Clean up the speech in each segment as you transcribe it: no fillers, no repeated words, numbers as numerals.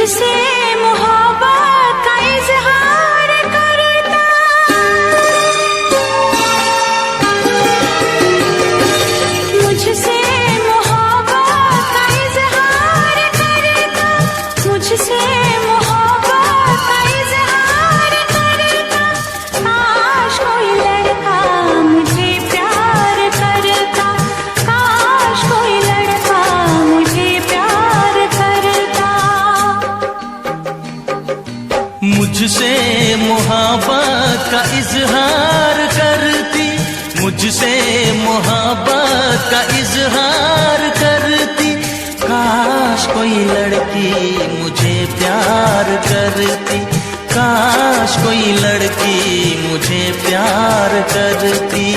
मुझसे मोहब्बत का इजहार करता, मुझसे मोहब्बत का इजहार करता, मुझसे मोहब्बत का इजहार करता। काश कोई लड़का मुझे प्यार करता, काश कोई लड़का मुझे प्यार करता। मुझसे मोहब्बत का इजहार करती, मुझसे मोहब्बत का इजहार करती। काश कोई लड़की मुझे प्यार करती, काश कोई लड़की मुझे प्यार करती।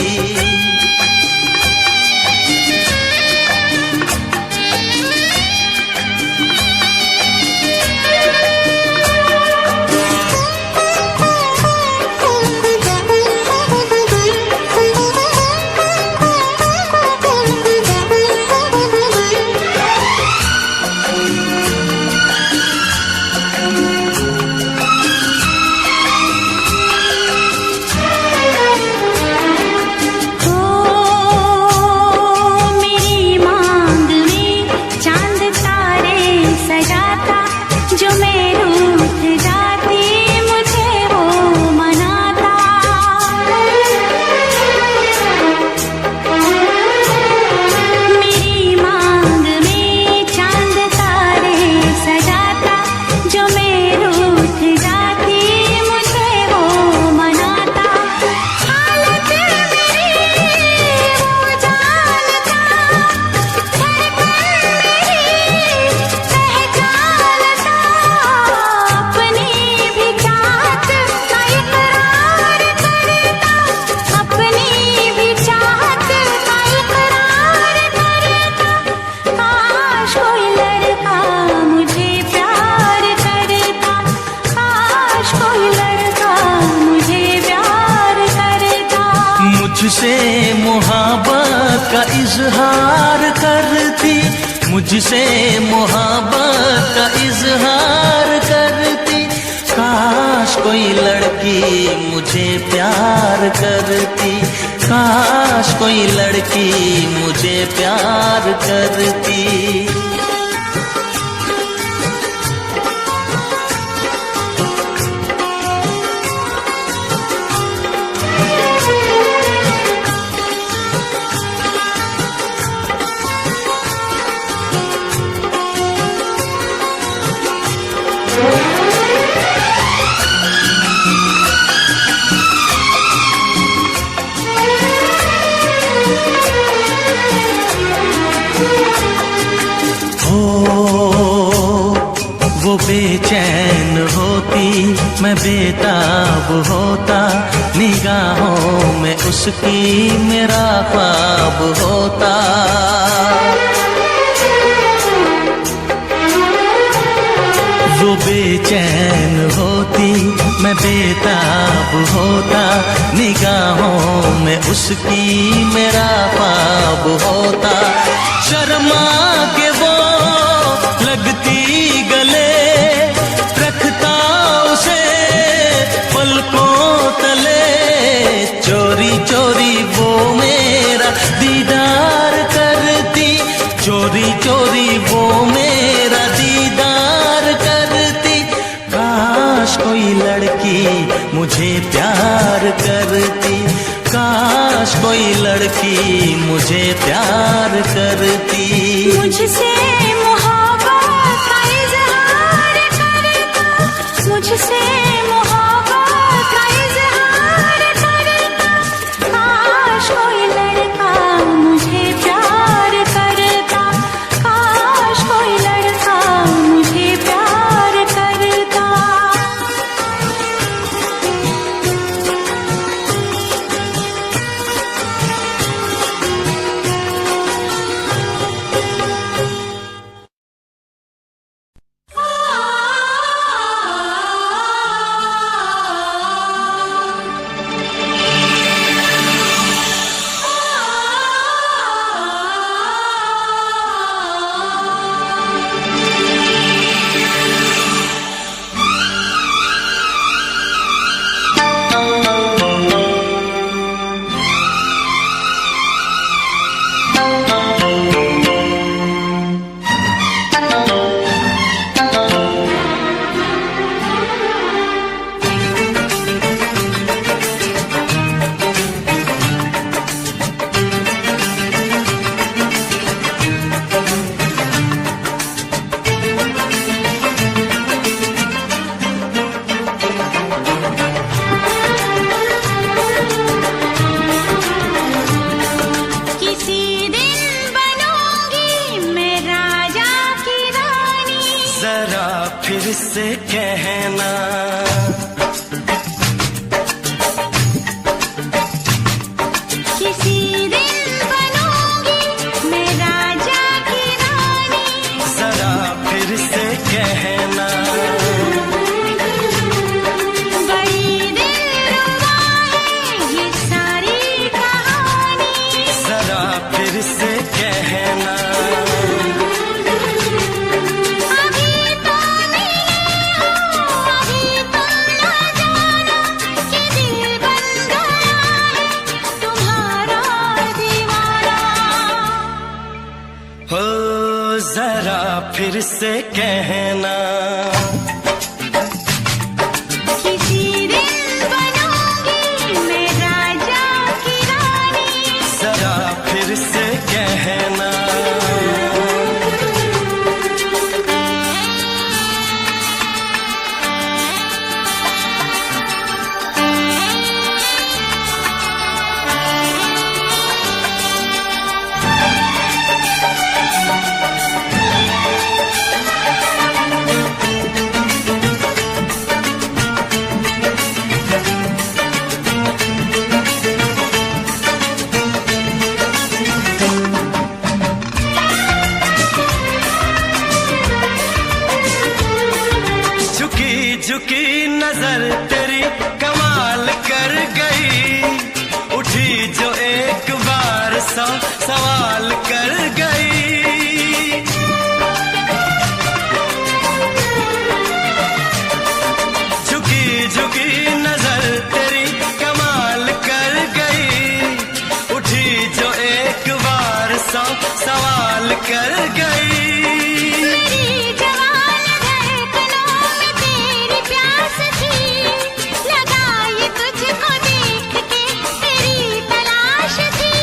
मुझसे मोहब्बत का इजहार करती, मुझसे मोहब्बत का इजहार करती। काश कोई लड़की मुझे प्यार करती, काश कोई लड़की मुझे प्यार करती। वो बेचैन होती, मैं बेताब होता, निगाहों में उसकी मेरा ख्वाब होता। वो बेचैन होती, मैं बेताब होता, निगाहों में उसकी मेरा ख्वाब होता। शर्मा के वो लगती गले, रखता उसे पलकों तले। चोरी चोरी वो मेरा दीदार करती, चोरी चोरी वो मेरा दीदार करती। काश कोई लड़की मुझे प्यार करती, काश कोई लड़की मुझे प्यार करती। मुझसे मोहब्बत का इजहार करता, मुझसे मोहब्बत का इजहार करता। काश कोई लड़का मुझे प्यार करता, काश कोई लड़का मुझे प्यार करता। फिर से कहना। किसी दिन बनूंगी मैं राजा की रानी, जरा फिर से कहना। बड़ी दिलरुबा है ये सारी कहानी, जरा फिर से कहना। अभी तो मिले हो, अभी तो ना जाना कि दिल बन गया है तुम्हारा दीवाना। हो जरा फिर से कहना। किसी दिन बनूंगी मैं राजा की रानी, जरा फिर से कहना। झुकी झुकी नजर तेरी कमाल कर गई, उठी जो एक बार सौ सवाल कर गई। झुकी झुकी नजर तेरी कमाल कर गई, उठी जो एक बार सौ सवाल कर गई। मेरी जवान धड़कनों में तेरी प्यास थी, लगाई तुझको देख के तेरी तलाश थी।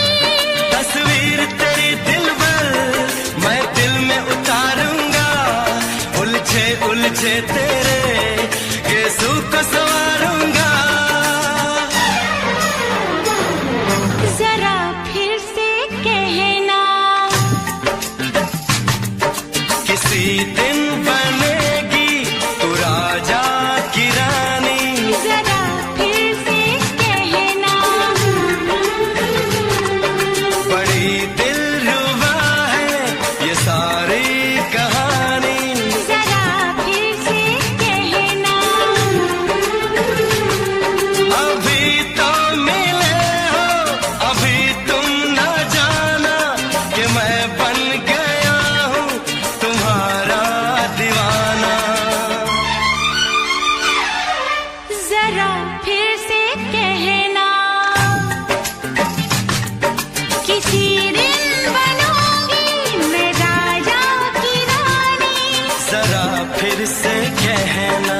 तस्वीर तेरी दिल भर मैं दिल में उतारूंगा, उलझे उलझे तेरे गेसू को संवारूंगा। जरा फिर से कहना, किसी दिन बनेगी तू राजा की रानी, जरा फिर से कहना। बड़ी दिलरुबा है ये सारी कहानी। जरा फिर से कहना, अभी तो मिले हो, अभी तुम न जाना कि मैं बन गया हूँ तुम्हारा दीवाना। जरा फिर से कहना, किसी दिन बनूंगी मैं राजा की रानी, जरा फिर से कहना।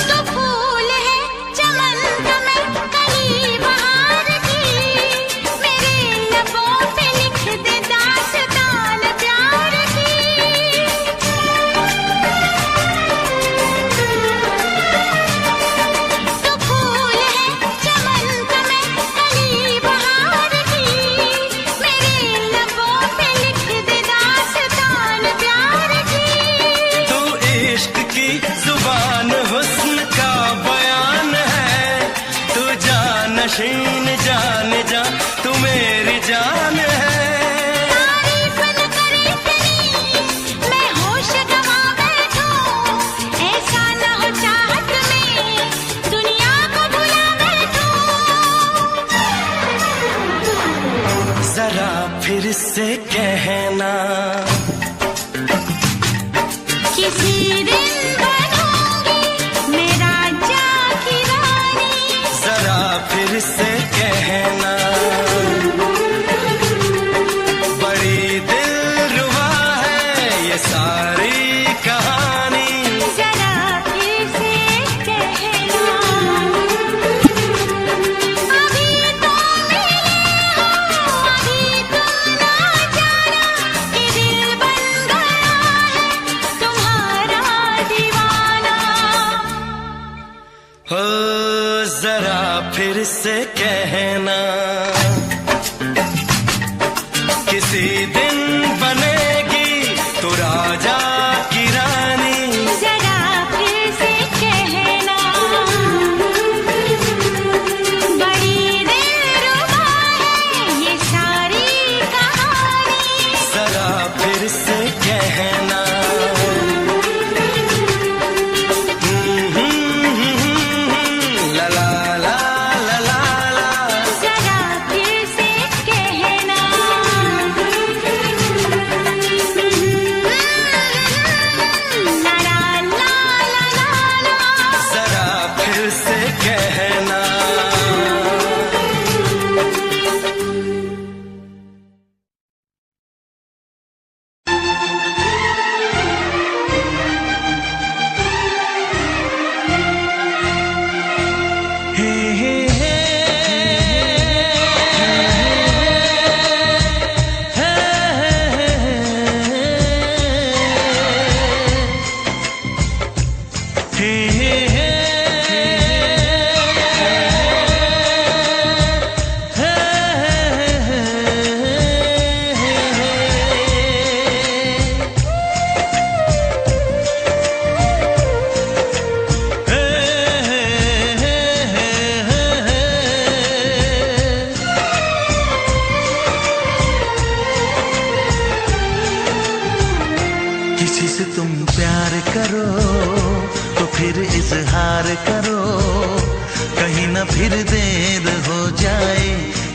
तो फूल है चमन का मैं कली बहार की, मेरे लबों पे लिख दे दास्तान प्यार की। तो फूल है चमन का मैं कली बहार की, मेरे लबों पे लिख दे दास्तान प्यार की। तू इश्क की जुबान हुस्न का बयान है, तू जानशीन जान जा तू मेरी जान है। तारीफ न करे तेरी मैं होश गवा बैठूं, ऐसा न हो चाहत में दुनिया को भुला बैठूं। जरा फिर से कहना, किसी दिन बनूंगी मैं राजा की रानी, जरा फिर से कहना। बड़ी जरा फिर से कहना, किसी दिन बनेगी तू राजा की रानी। जरा फिर से कहना, बड़ी दिलरुबा है ये सारी कहानी। जरा फिर से कहना, ला ला ला ला ला ला। जरा फिर से कहना, ला ला ला ला ला। जरा फिर से कहना। हे हे हे किसी से तुम प्यार करो तो फिर इजहार करो, कहीं ना फिर देर हो जाए,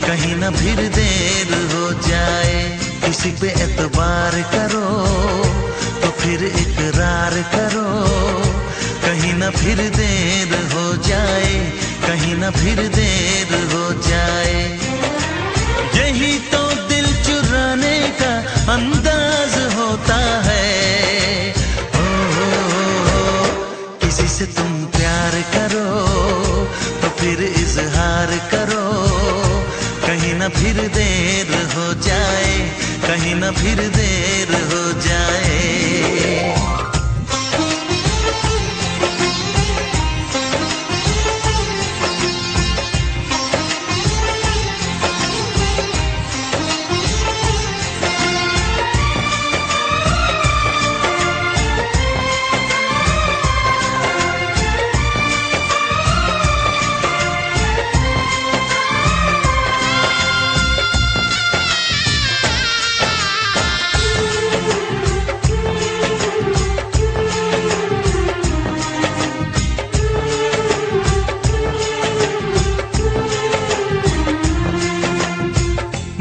कहीं ना फिर देर हो जाए। किसी पे एतबार करो तो फिर इकरार करो, कहीं ना फिर देर हो जाए, कहीं ना फिर देर हो जाए। यही तो दिल चुराने का अंदाज होता है। किसी से तुम प्यार करो तो फिर इजहार करो, कहीं ना फिर देर हो जाए, कहीं ना फिर देर हो जाए।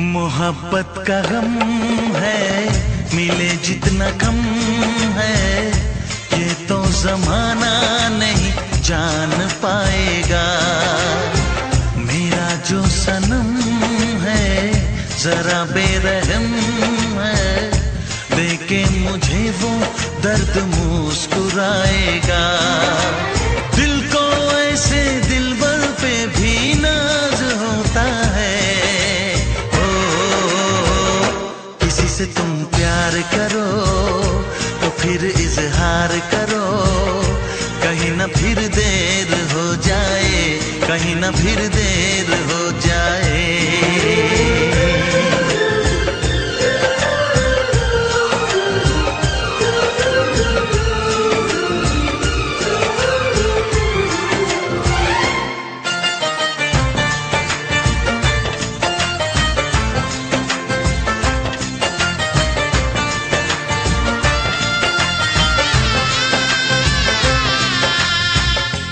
मोहब्बत का गम है, मिले जितना कम है, ये तो जमाना नहीं जान पाएगा। मेरा जो सनम है जरा बेरहम है, देखे मुझे वो दर्द मुस्कुराएगा। दिल को ऐसे दिलबर पे भी नाज होता है। किसी से तुम प्यार करो तो फिर इजहार करो, कहीं ना फिर देर हो जाए, कहीं ना फिर देर हो जाए।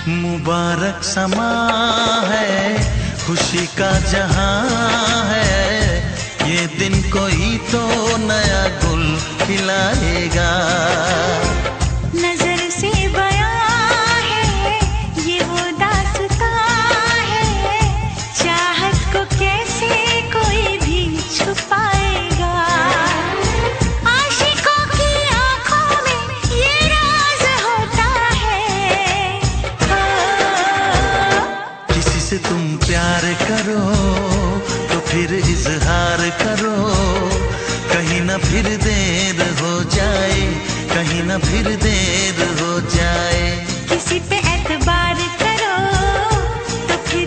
मुबारक समा है, खुशी का जहां है, ये दिन कोई तो नया गुल खिलाएगा। नजर से बयां है ये वो दास्तां है, चाहत को कैसे कोई भी छुपाएगा। आशिकों की आंखों में ये राज होता है। किसी से तुम प्यार करो तो फिर इजहार करो, कहीं ना फिर देर हो जाए, कहीं ना फिर देर हो जाए। किसी पे एतबार करो तो फिर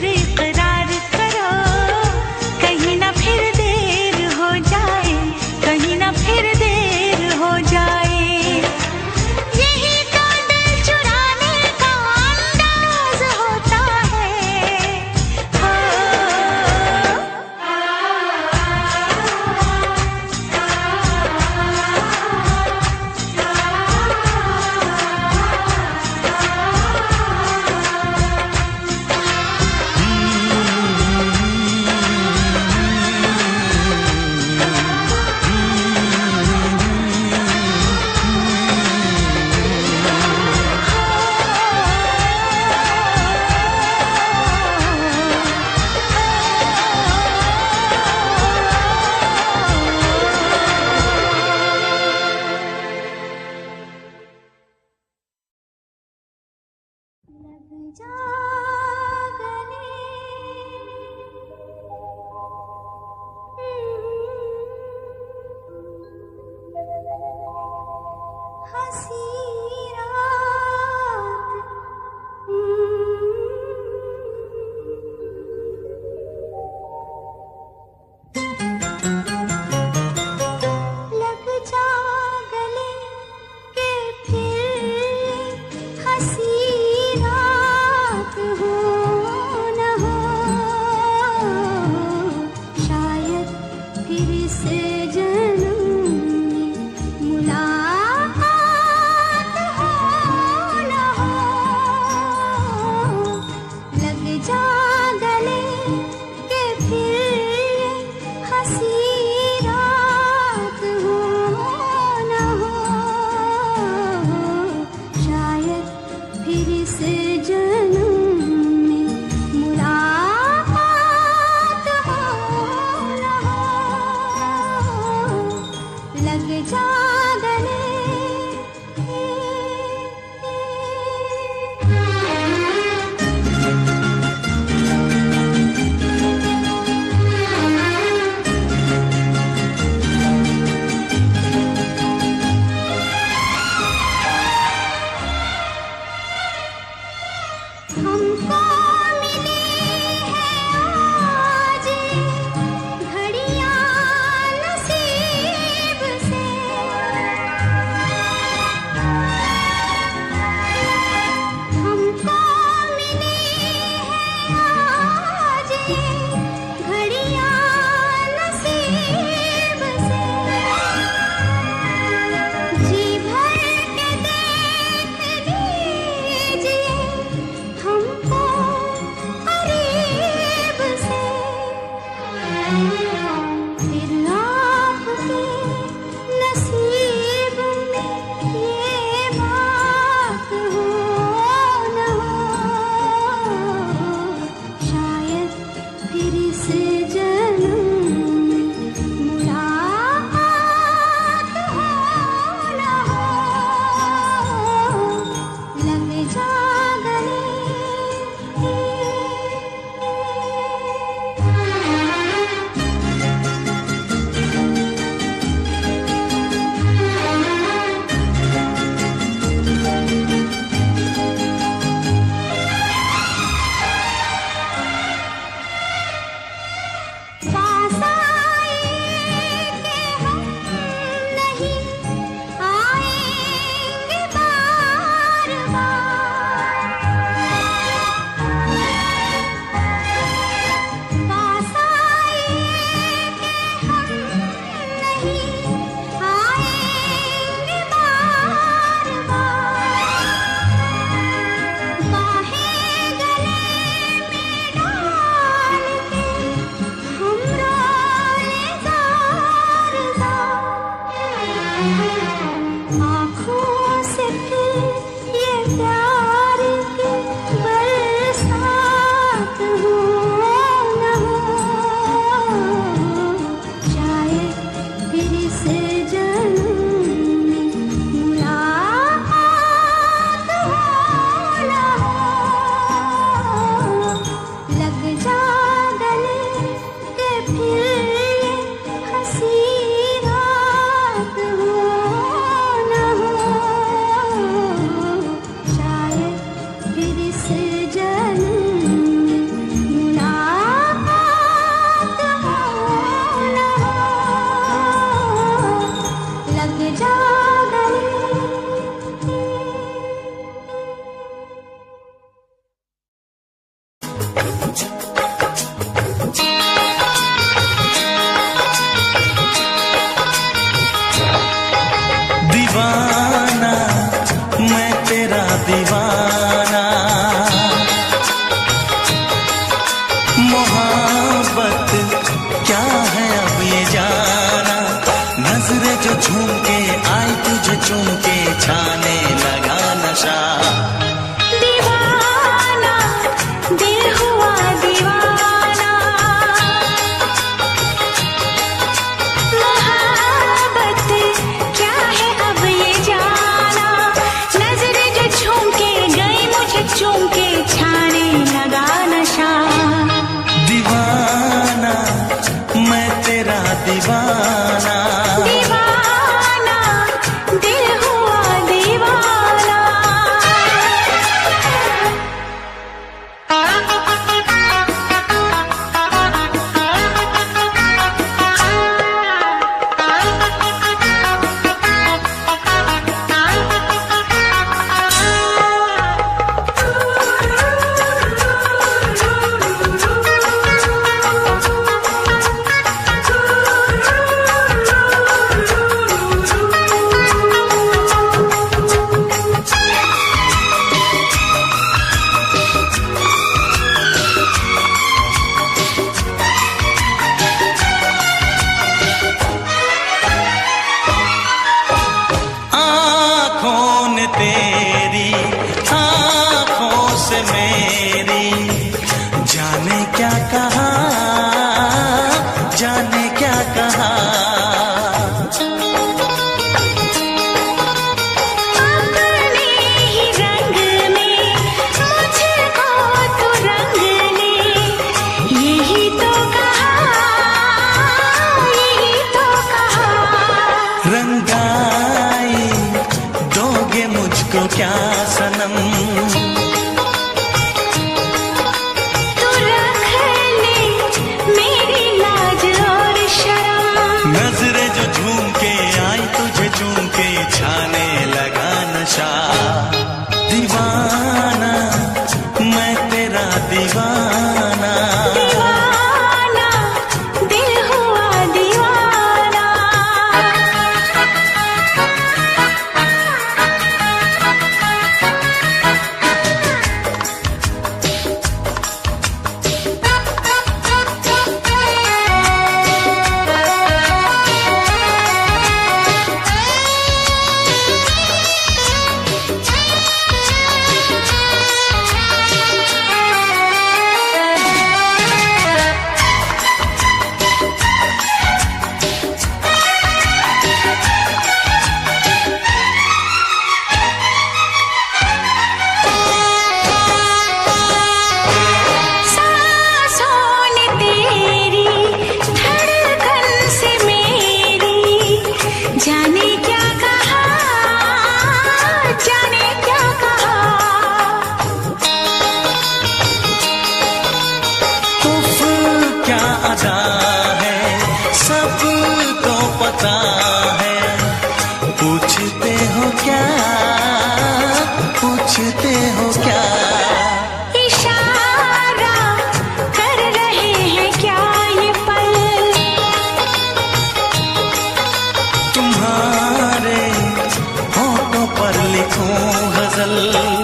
दीवाना मैं तेरा दीवाना। क्या अदा है सबको पता है। पूछते हो क्या, पूछते हो क्या, इशारा कर रहे हैं क्या ये पल, तुम्हारे होठों पर लिखूं गजल।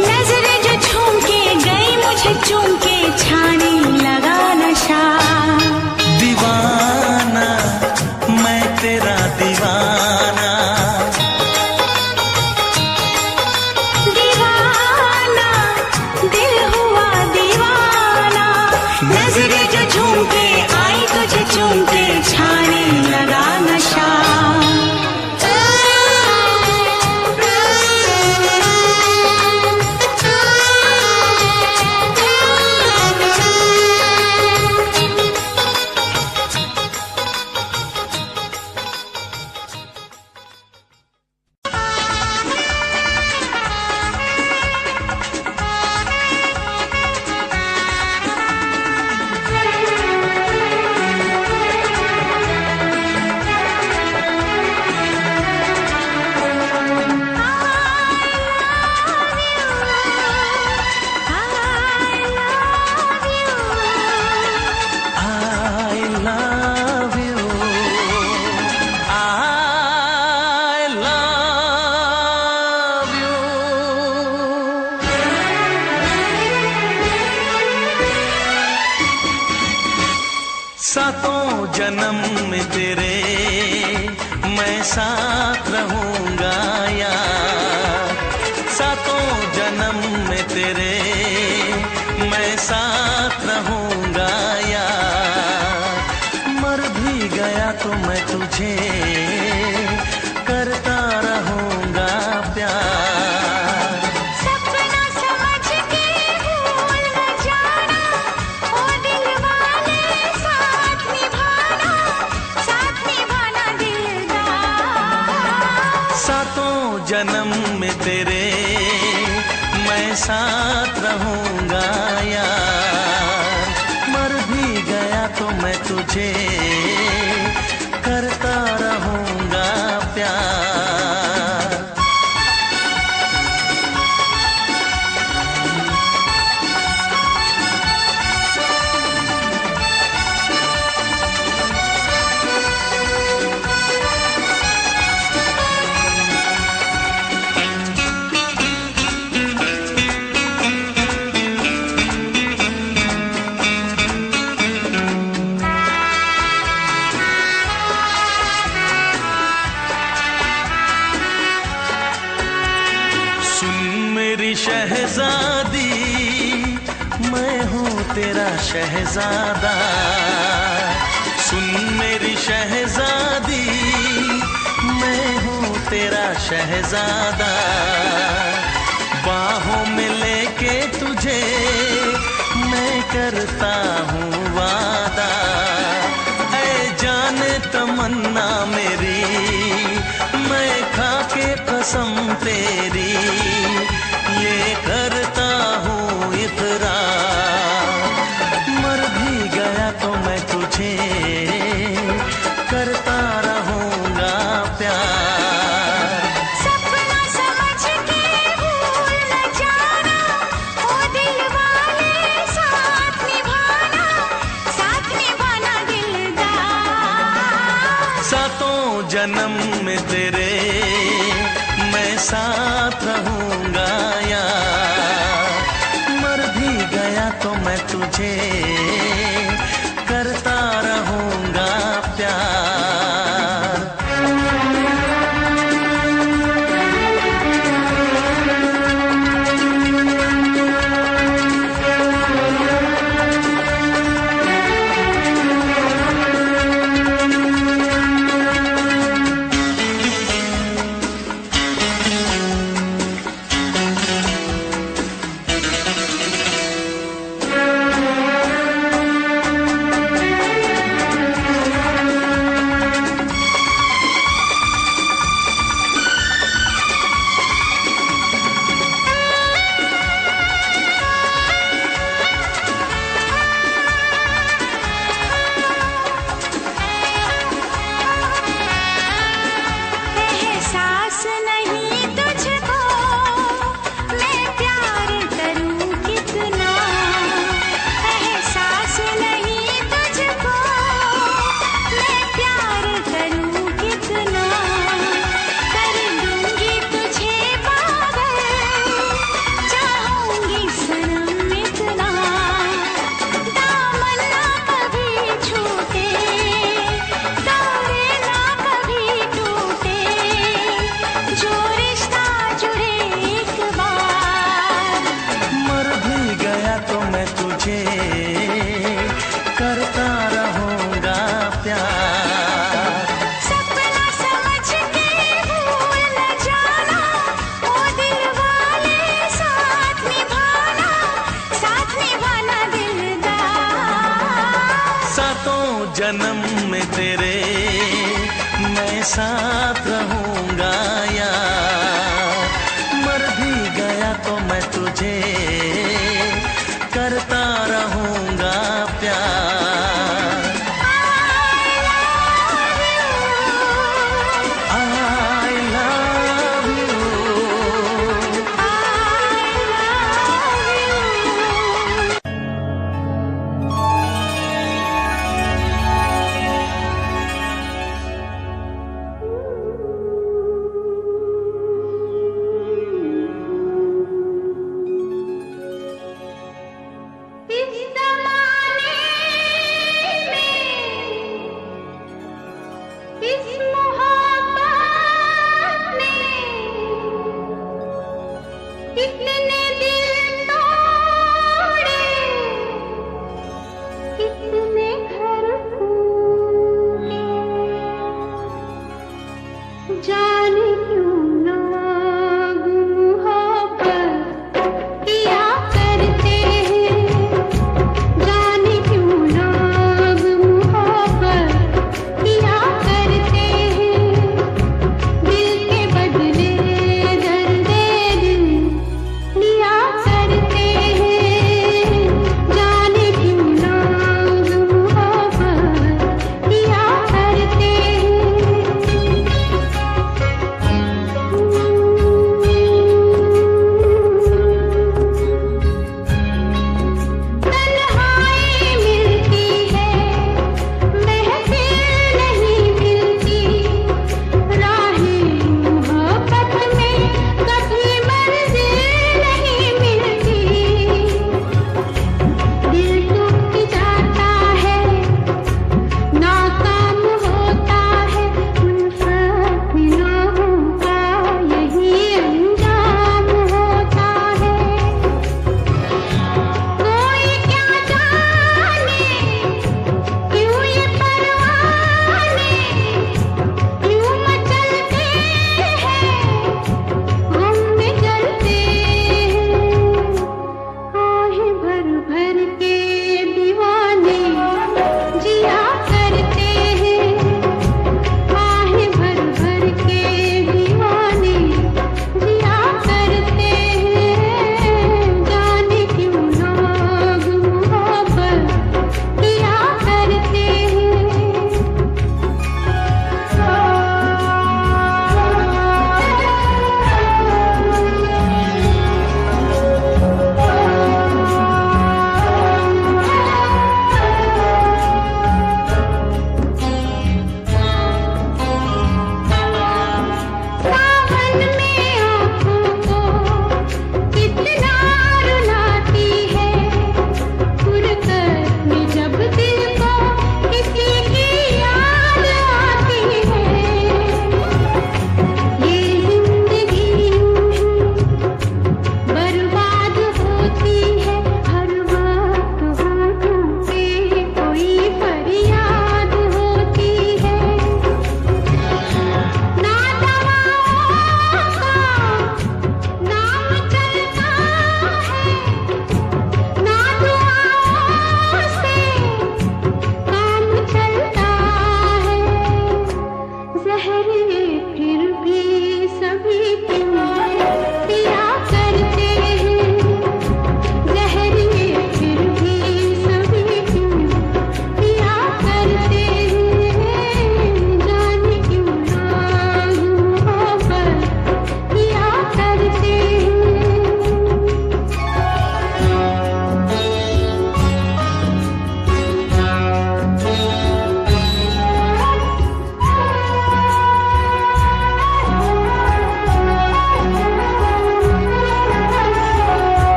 नजरें जो झूम के गई मुझे चूम के छाने लगा नशा। दीवाना मैं तेरा दीवाना, दीवाना दिल हुआ दीवाना। नजरें जो झूम के आई तुझे चूम के छाने लगा नशा। सातों जन्म में तेरे मैं साथ रहूंगा यार। सातों जन्म में तेरे मैं साथ रहूंगा यार। मर भी गया तो मैं तुझे करता रहूंगा प्यार। सपना समझ के भूल न जाना, ओ दिल वाले साथ निभाना दिलदार। सातों जन्म में तेरे मैं साथ रहूंगा यार। मर भी गया तो मैं तुझे करता रहूंगा प्यार। शहजादी मैं हूँ तेरा शहजादा। सुन मेरी शहजादी मैं हूँ तेरा शहजादा। बाहों में लेके तुझे मैं करता हूँ वादा। ऐ जाने तमन्ना मेरी मैं खा के कसम तेरी ये करता हूँ इकरार। मर भी गया तो मैं तुझे करता रहूंगा प्यार। सपना समझ के भूल न जाना, ओ दिल वाले साथ निभाना दिलदार। सातों जन्म में तेरे मैं साथ रहूंगा यार। मर भी गया तो मैं तुझे करता रहूंगा प्यार। सातों जन्म में तेरे मैं साथ रहूंगा यार, मर भी गया तो मैं तुझे करता रहूंगा प्यार। I love you। इस ज़माने में, इस मोहब्बत में कितने दिल तोड़े, कितने घर फूटे, जाने क्यों लोग मोहब्बत किया करते हैं, जाने क्यों लोग मोहब्बत किया करते हैं, दिल के बदले दर्द दिल लिया करते हैं, जाने क्यों लोग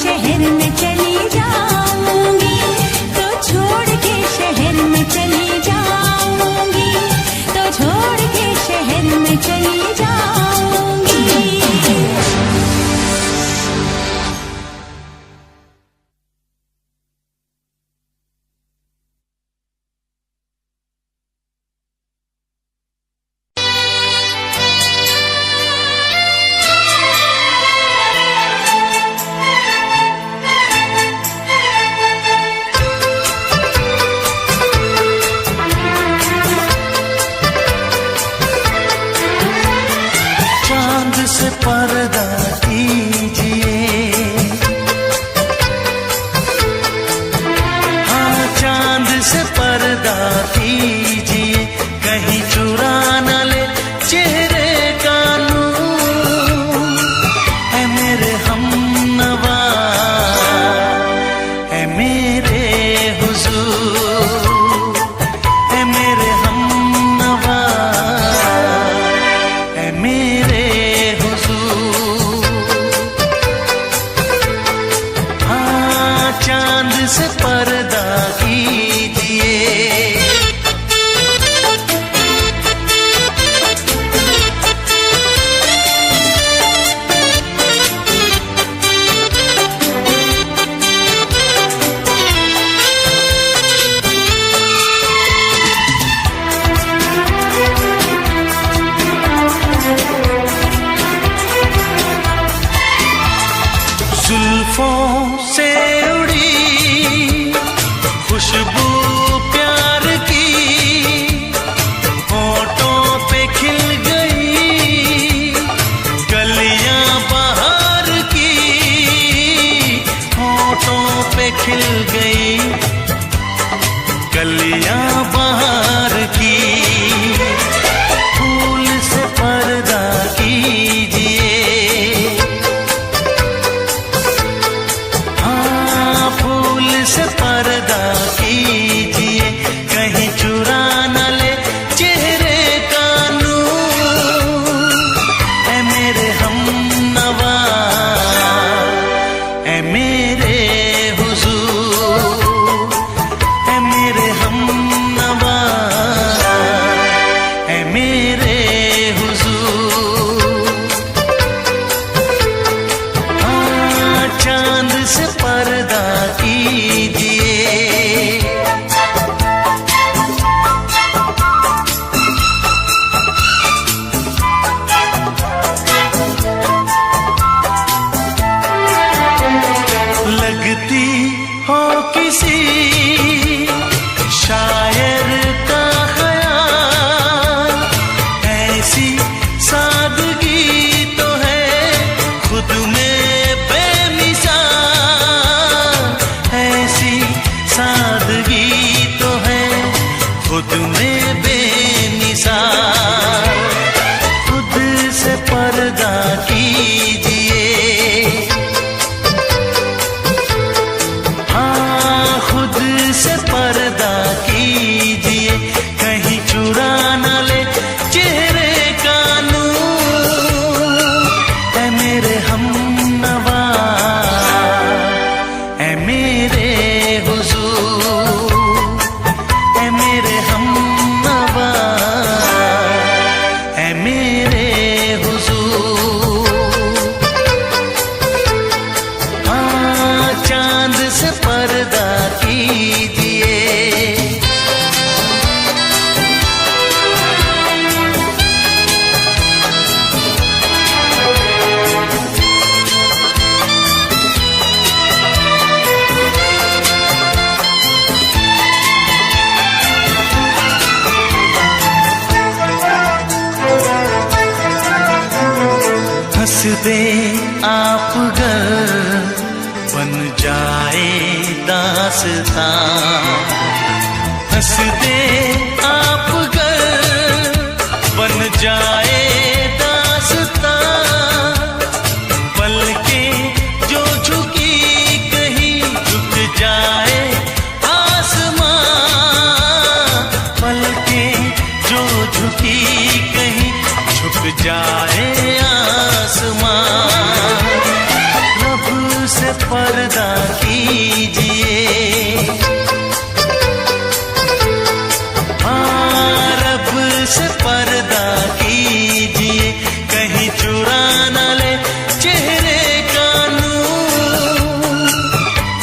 शहर में चली जाऊंगी, तो छोड़ के शहर में चली जाऊंगी, तो छोड़ के शहर में चली जाऊंगी। चांद से पर्दा कीजिए, हाँ चांद से पर्दा कीजिए, कहीं चुरा न ले चेहरे का नूर। है मेरे हमनवा, है मेरे हुजूर, है मेरे हमनवा, है मेरे चांद से पर्दा कीजिए। जुल्फों से उड़ी खुशबू प्यार की, होठों पे खिल गई कलियां बहार की, होठों पे खिल गई कलियां बहार की। फूल से पर्दा कीजिए, से पर्दा कीजिए, कहीं चुरा न ले चेहरे का नूर। है मेरे हमनवा, है मेरे हुजूर, है मेरे हमनवा, है मेरे हुजूर। हाँ चांद से पर्दा कीजिए। लगती हो किसी शायर का ख्याल, ऐसी सादगी तो है खुद में बेमिसाल, ऐसी सादगी तो है खुद में बेमिसाल। खुद से पर्दा कीजिए, हाँ खुद से पर्दा कीजिए, कहीं चुरा न ले चेहरे का नूर। है मेरे हमनवा, है मेरे हुजूर, है मेरे हमनवा, है मेरे हुजूर। हाँ चांद से पर्दा कीजिए। हंस दे आप गर बन जाए दास्तां, हंस दे आप गर बन जाए दास्तां। पलके जो झुकी कहीं झुक जाए आसमां, पलके जो झुकी कहीं झुक जाए आसमां। रब से पर पर्दा कीजिए। हाँ, रब से पर्दा कीजिए, कहीं चुरा न ले चेहरे का नूर।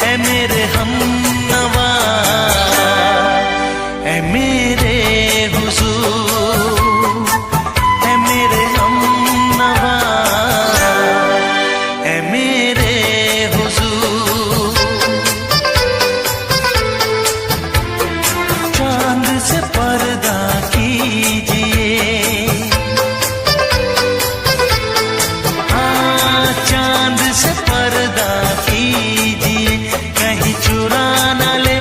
ऐ मेरे हमनवा, ऐ मेरे हुजूर, ऐ मेरे हमनवा, ऐ मेरे हुजूर। चांद से पर्दा कीजिए, हाँ, चांद से पर्दा कीजिए, कहीं चुरा न ले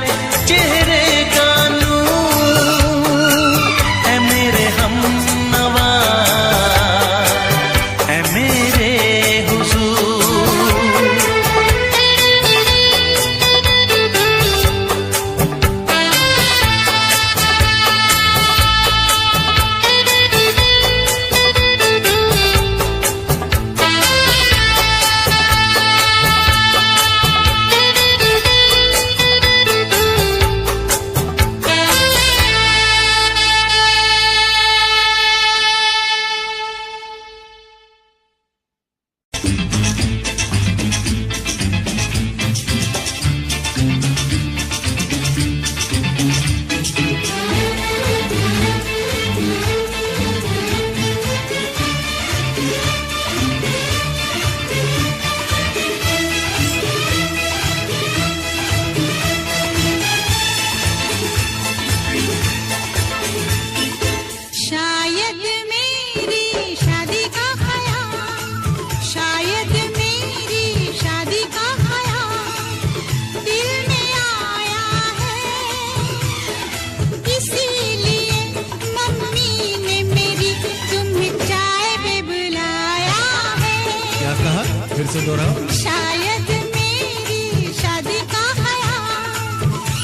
चेहरे का नूर। ऐ मेरे हमनवा, ऐ मेरे हुजूर। शायद मेरी शादी का ख्याल, शायद मेरी शादी का ख्याल दिल में आया है। इसीलिए मम्मी ने मेरी तुम्हें चाय पे बुलाया है। क्या कहा? फिर से दोहराओ। शायद मेरी शादी का ख्याल,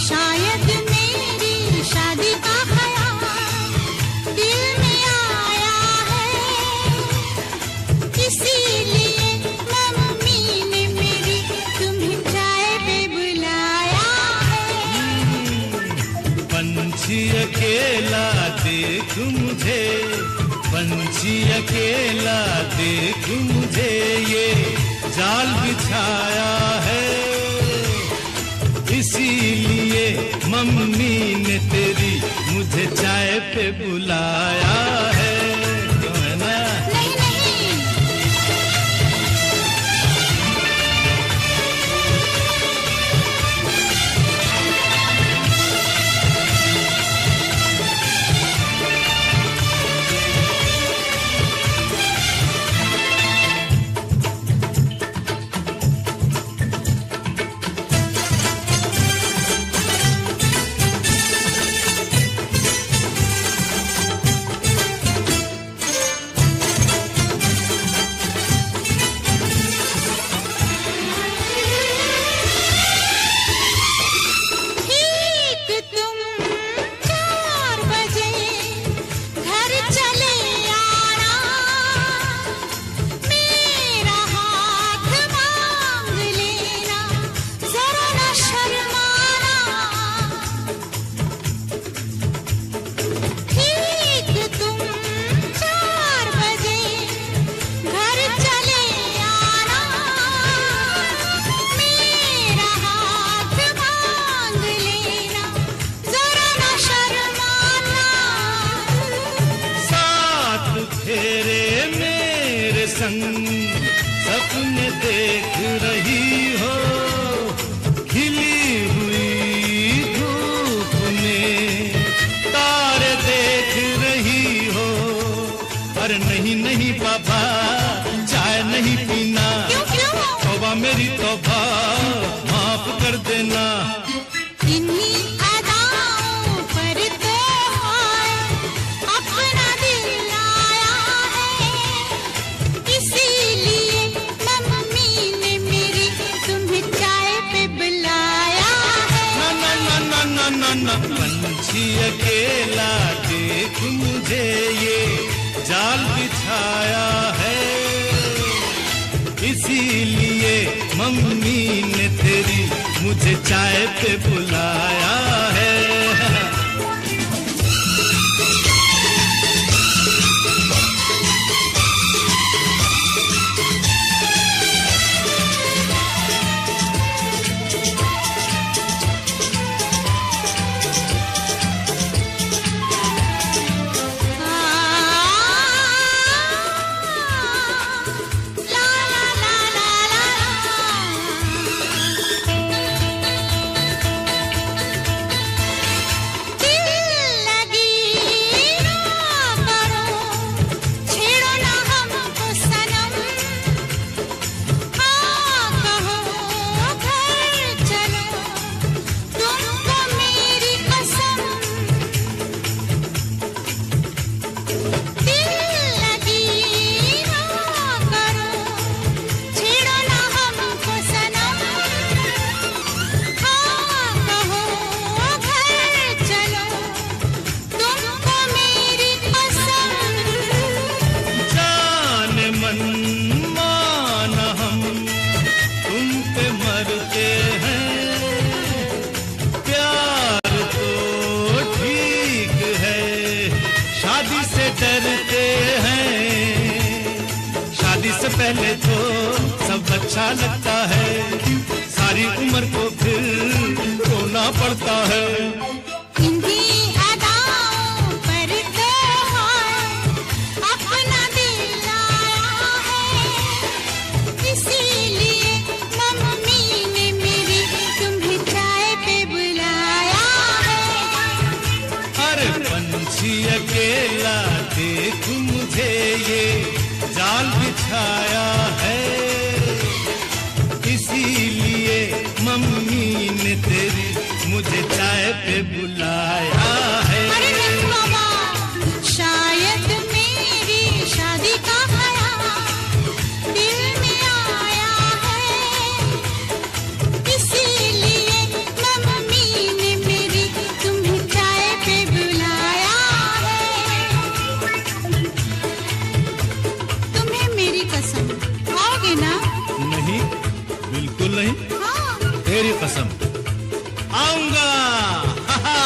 शायद मेरी शादी का ख्याल दिल में आया है। इसीलिए मम्मी ने मेरी तुम्हें चाय पे बुलाया है। पंछी अकेला देख मुझे, पंछी अकेला देख मुझे, ये जाल बिछाया है। इसीलिए मम्मी ने तेरी मुझे चाय पे बुलाया है। क्यों है ना? नहीं नहीं, ठीक तुम 4 बजे घर चले आना, मेरा हाथ मांग लेना, जरा न शर्माना। ठीक तुम 4 बजे घर चले आना, मेरा हाथ मांग लेना, जरा न शर्माना। साथ फेरे मेरे संग सपने देख रही हो, खिली हुई धूप में तारे देख रही हो। अरे नहीं नहीं बाबा, चाय नहीं पीना। क्यों क्यों? तौबा मेरी तौबा, माफ कर देना। इन्हीं अदाओं पर तो हाय अपना दिल आया है। इसीलिए मम्मी ने मेरी तुम्हें चाय पे बुलाया है। ना ना ना ना ना ना ना, पंछी अकेला देख मुझे, ये जाल बिछाया है। इसीलिए मम्मी ने तेरी मुझे चाय पे बुलाया है। पहले तो सब अच्छा लगता है, सारी उम्र को फिर रोना पड़ता है। इन्हीं अदाओं पर तो अपना दिल आया है, इसीलिए मम्मी ने मेरी तुम्हें चाय पे बुलाया है। अरे पंछी अकेला देख मुझे ये जाल बिछाया है, इसीलिए मम्मी ने तेरी मुझे चाय पे बुलाया है। अरे नहीं बाबा, शायद मेरी शादी का ख्याल दिल में आया है, इसीलिए मम्मी ने मेरी तुम्हें चाय पे बुलाया है। तुम्हें मेरी कसम खाओगे ना? नहीं, बिल्कुल नहीं। हाँ। तेरी कसम आऊंगा। हा हा।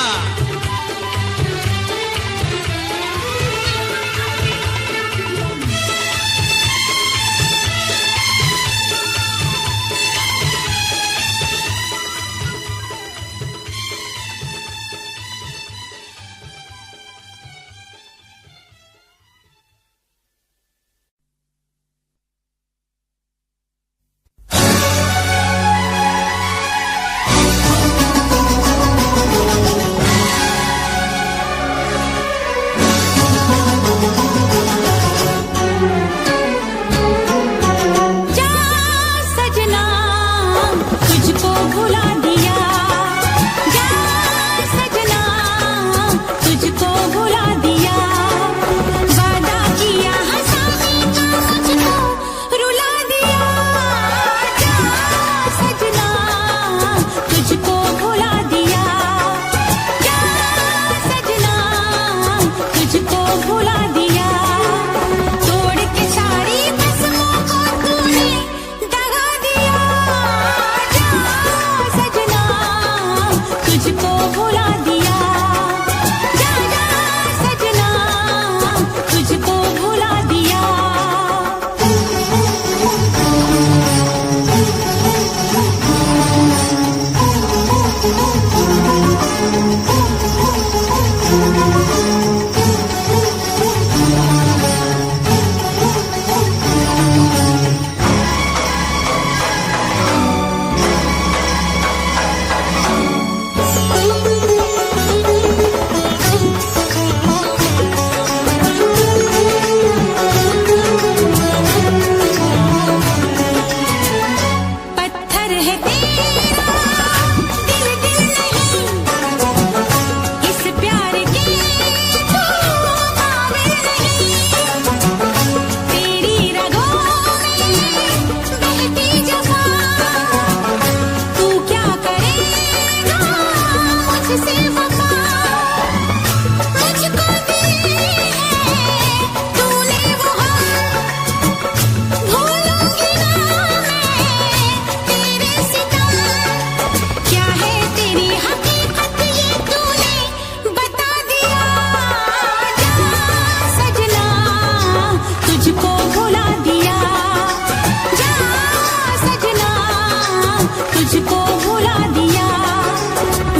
भुला दिया,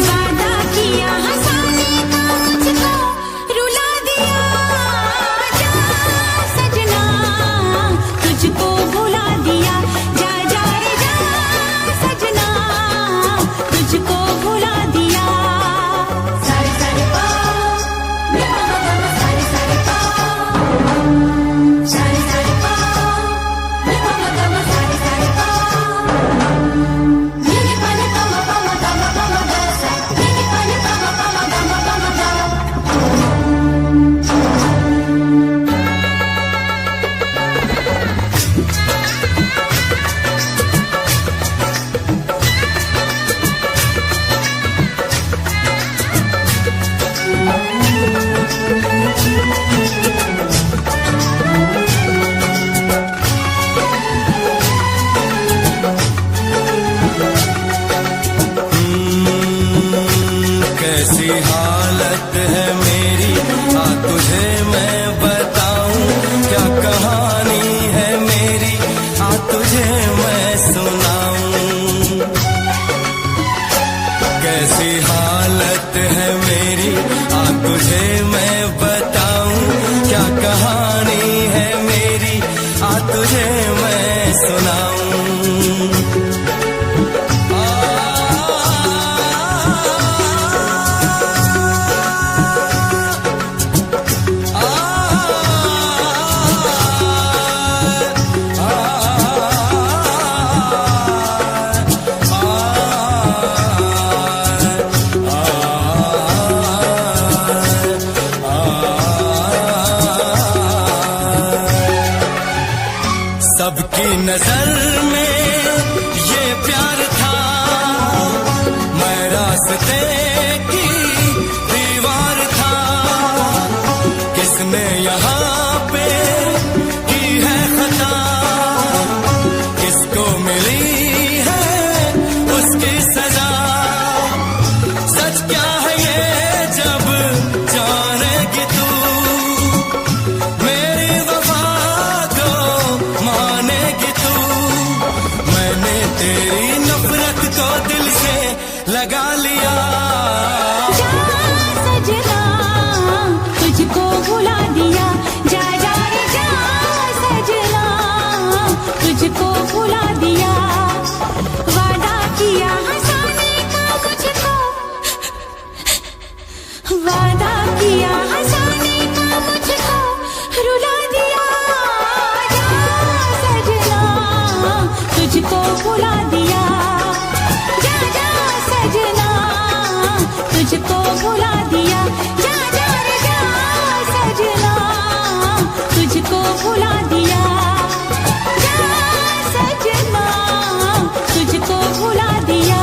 वादा किया हंसाने का मुझको रुला दिया। जा सजना तुझको भुला दिया, जा जा रे जा सजना तुझको भुला दिया। सारे सारे पा रे मा मा मा सारे सारे पा, सारे सारे पा रे मा मा मा सारे सारे पा, नी पा नी पा मा गा मा गा सा, नी पा नी पा मा गा मा गा। कैसी हालत है मेरी, आ तुझे मैं बताऊं, क्या कहानी है मेरी, आ तुझे मैं सुनाऊं। कैसी हालत है मेरी, आ तुझे मैं बताऊं, क्या कहानी है मेरी, आ तुझे मैं सुनाऊं। सबकी नजर में ये प्यार था, मैं रास्ते की दीवार था। किसने यहाँ पे की है खता, किसको मिली है उसकी सजा। सच क्या है ये जब जानेगी तू, मेरी वफा को मानेगी तू। मैंने तेरी नफरत को दिल से लगा लिया। जा सजना तुझको भुला दिया, जा जा रे जा सजना तुझको भुला दिया। वादा किया हंसाने का मुझको, वादा किया हंसाने का मुझको रुला दिया। जा सजना तुझको भुला दिया, जा जा सजना तुझको भुला दिया। जा जा रे जा सजना तुझको भुला दिया, जा सजना तुझको भुला दिया।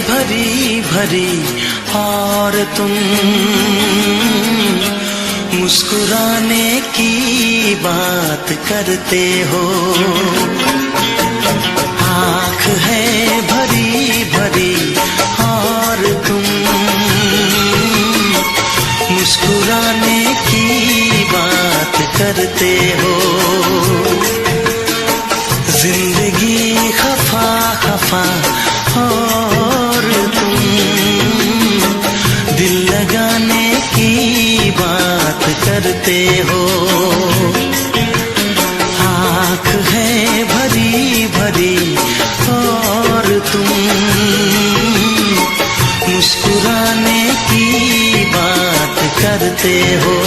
भरी भरी और तुम मुस्कुराने की बात करते हो। आँख करते हो। जिंदगी खफा खफा और तुम दिल लगाने की बात करते हो। आँख है भरी भरी और तुम मुस्कुराने की बात करते हो।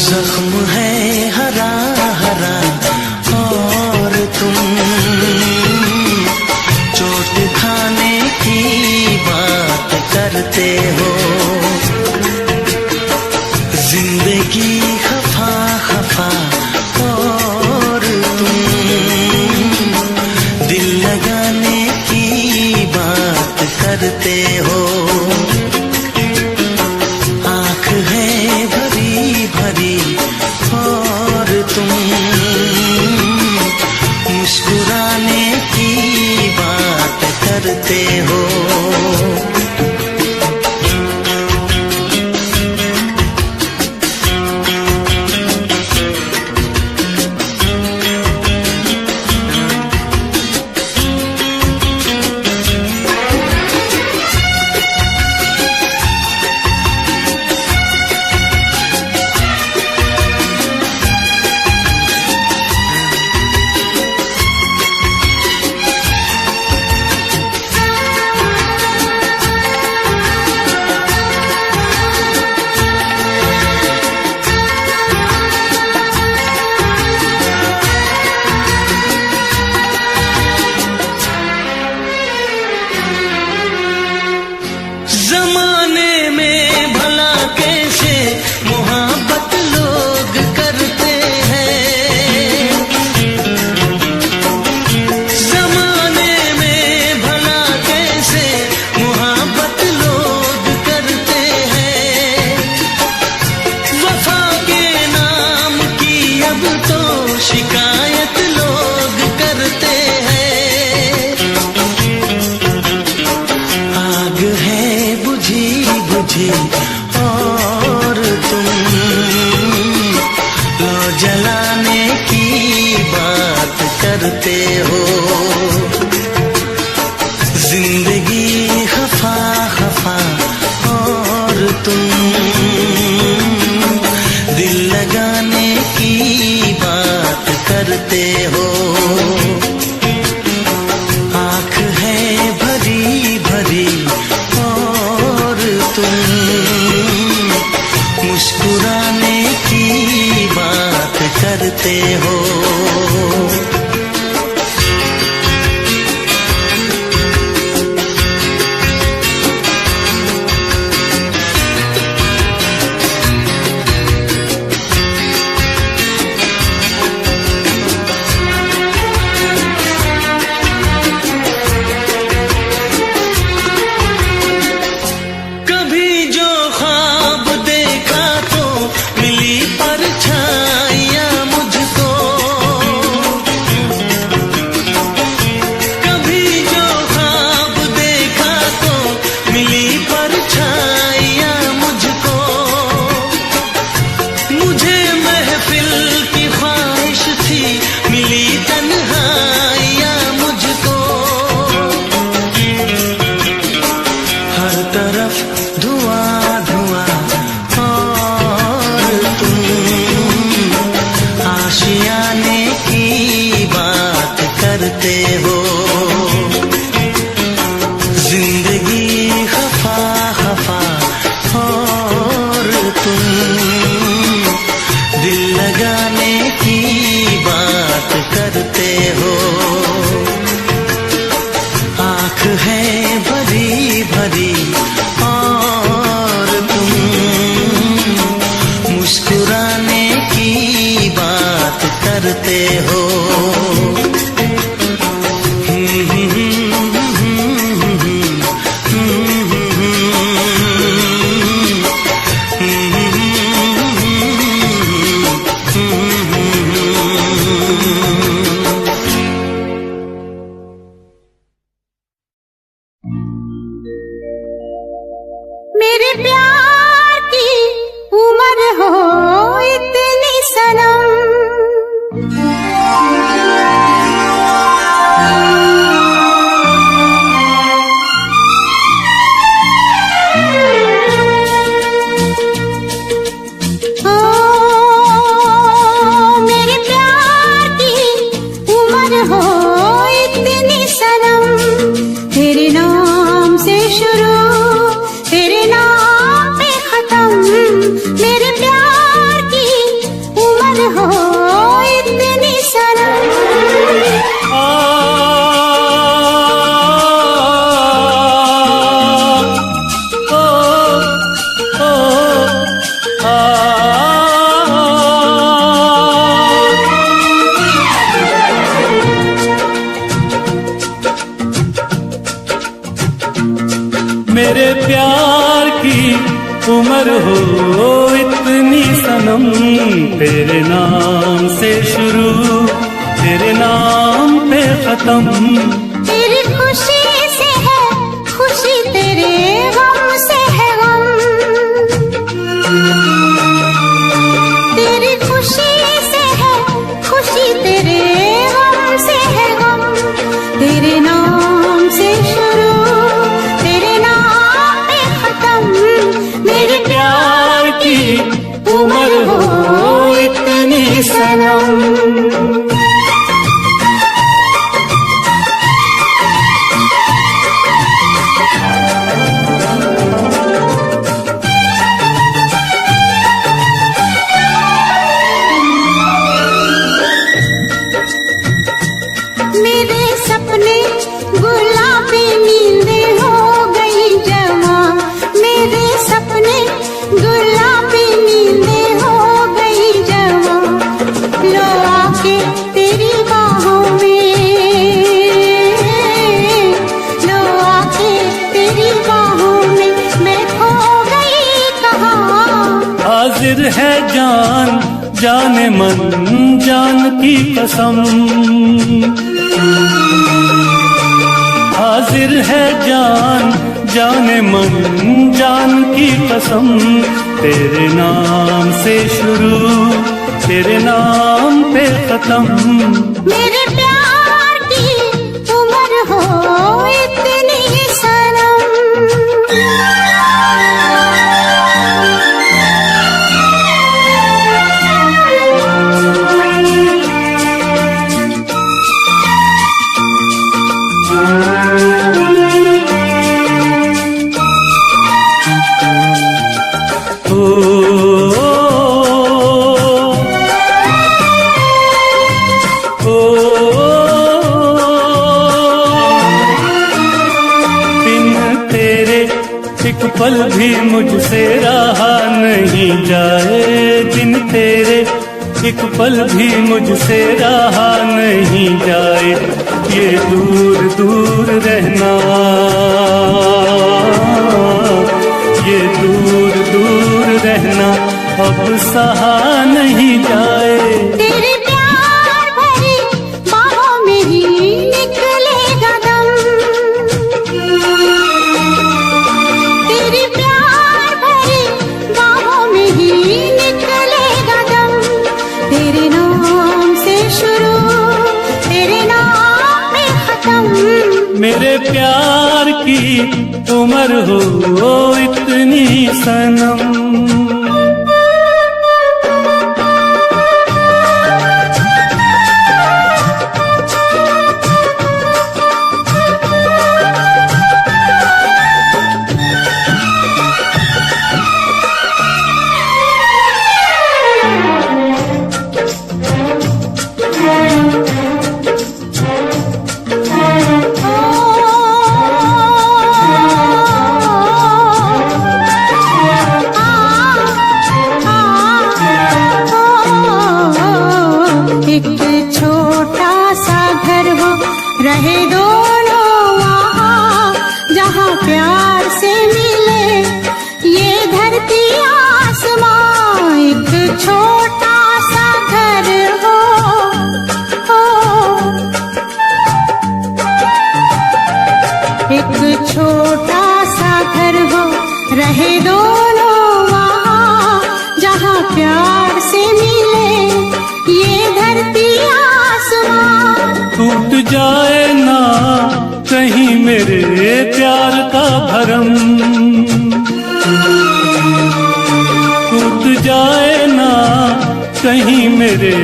जख्म है हरा हरा और तुम चोट खाने की बात करते हो। जिंदगी खफा खफा और तुम दिल लगाने की बात करते हो। आँख है भरी भरी और तुम मुस्कुराने की बात करते हो। जमाने में भला कैसे मोहब्बत लोग करते हैं। जमाने में भला कैसे मोहब्बत लोग करते हैं। वफा के नाम की अब तो शिकायत लोग करते हैं। आग है बुझी बुझी और तुम लो जलाने की बात करते हो। जिंदगी खफा खफा और तुम दिल लगाने की बात करते हो। आँख है भरी भरी और तुम मुस्कुराने की बात करते हो। मेरे प्यार की उम्र हो इतनी सनम, तेरे नाम से शुरू तेरे नाम पे खत्म। तेरी खुशी से है खुशी, तेरे गम से है गम। तेरी खुशी से है खुशी, तेरे गम से है गम। तेरे नाम से शुरू तेरे नाम पे खत्म। मेरे प्यार की उम्र हो इतनी सनम। मेरे सपने गुलाबी नींदें हो गई जमा। मेरे सपने गुलाबी नींदें हो गई जमा। लो आके तेरी बाहों में, लो आके तेरी बाहों में मैं खो गई कहाँ। हाजिर है जान जाने मन जान की कसम, हाजिर है जान जाने मन जान की कसम। तेरे नाम से शुरू तेरे नाम पे खत्म। मेरे प्यार की उम्र हो इतनी सनम। एक पल भी मुझसे रहा नहीं जाए, दिन तेरे एक पल भी मुझसे रहा नहीं जाए। ये दूर दूर रहना, ये दूर दूर रहना अब सहा नहीं जाए। तेरे प्यार भरी बाहों में ही निकलेगा दम। तेरे प्यार भरी बाहों में ही निकलेगा दम। तेरे नाम से शुरू तेरे नाम पे खत्म। मेरे प्यार की उम्र हो इतनी सनम। एक छोटा सा घर हो रहे दोनों वहाँ, जहाँ प्यार से मिले ये धरती आसमां। एक छोटा सा घर हो, एक छोटा सा घर हो रहे दोनों वहाँ, जहाँ प्यार से मिले ये धरती आसमां। टूट जाए ना कहीं मेरे प्यार का भरम, टूट जाए ना कहीं मेरे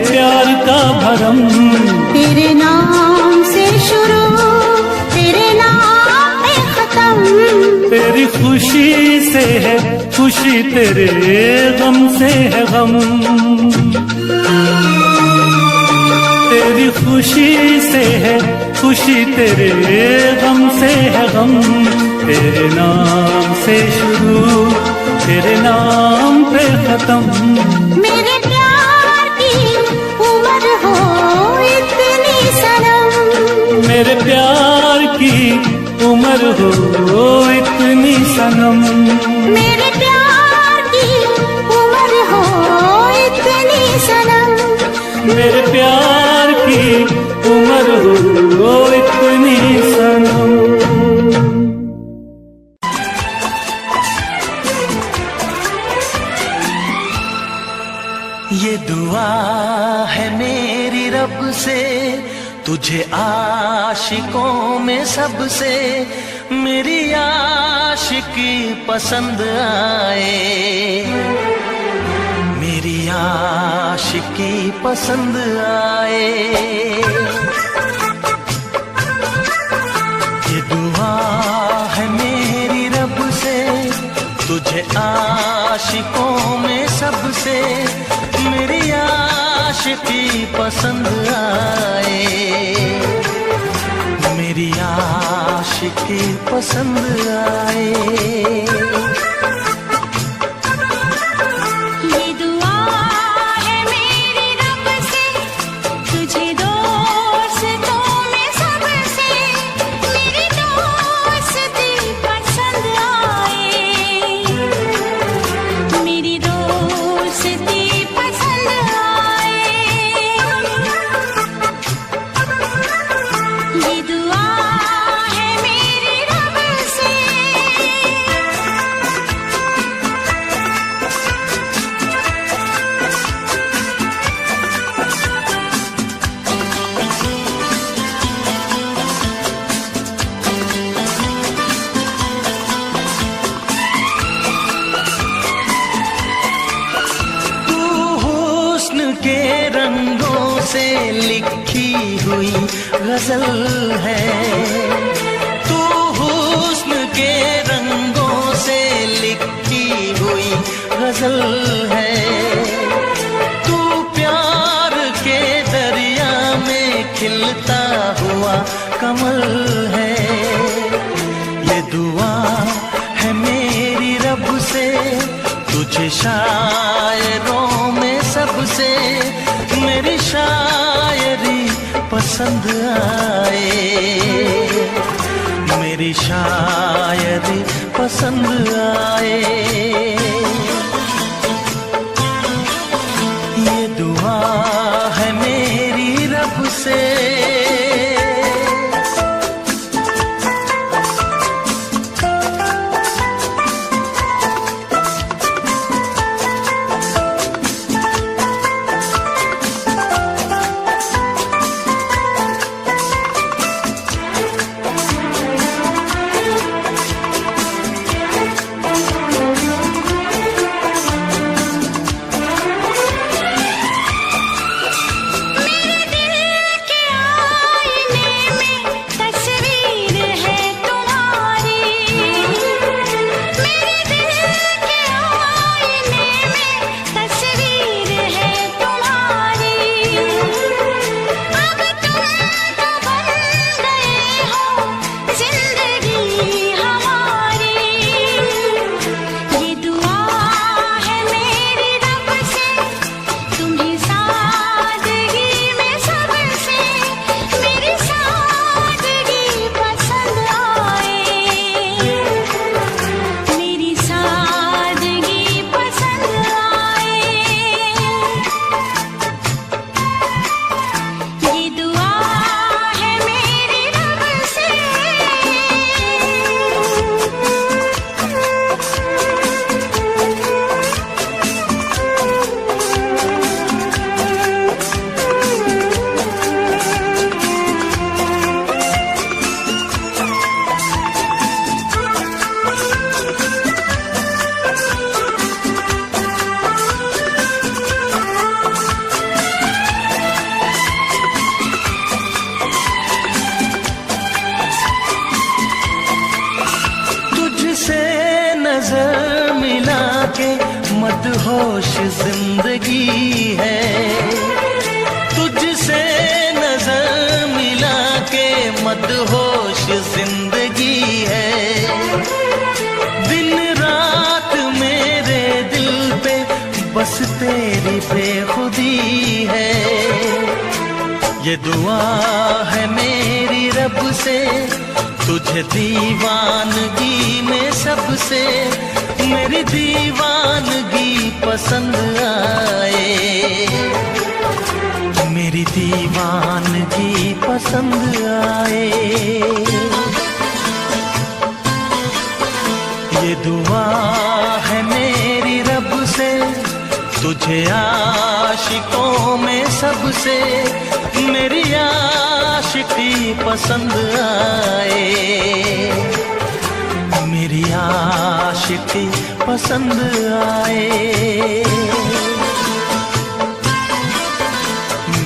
प्यार का भरम। तेरे नाम से शुरू तेरे नाम पे खत्म। तेरी खुशी से है खुशी, तेरे गम से है गम। तेरी खुशी से है खुशी, तेरे गम से है गम। तेरे नाम से शुरू तेरे नाम पे खत्म। मेरे प्यार की उम्र हो इतनी सनम। मेरे प्यार की उम्र हो इतनी इतनी सनम। मेरे प्यार की उम्र हो इतनी सनम। मेरे प्यार की उम्र हो इतनी सनम। ये दुआ है मेरी रब से, तुझे आशिकों में सबसे मेरी आशिकी पसंद आए, मेरी आशिकी पसंद आए। ये दुआ है मेरी रब से, तुझे आशिकों में सबसे मेरी आशिकी पसंद आए, मेरी आशिकी पसंद आए। ये दुआ है मेरी रब से, तुझे दोस्तों में सबसे मेरी दोस्ती पसंद आए, मेरी दोस्ती पसंद आए। ये दुआ है मेरी रब से। तू हुस्न के रंगों से लिखी हुई गजल है, तू हुस्न के रंगों से लिखी हुई गजल है। तू प्यार के दरिया में खिलता हुआ कमल है। ये दुआ है मेरी रब से, तुझे शायरों में सबसे मेरी शायरी पसंद आए, मेरी शायरी पसंद आए। ये दुआ है मेरी रब से। मदहोश जिंदगी है, तुझसे नजर मिला के मदहोश जिंदगी है। दिन रात मेरे दिल पे बस तेरी बेखुदी है। ये दुआ है मेरी रब से, तुझे दीवानगी में सबसे मेरी दीवानगी पसंद आए, मेरी दीवानगी पसंद आए। ये दुआ है मेरी रब से, तुझे आशिकों में सबसे मेरी आशिकी पसंद आए, मेरी आशिकी पसंद आए।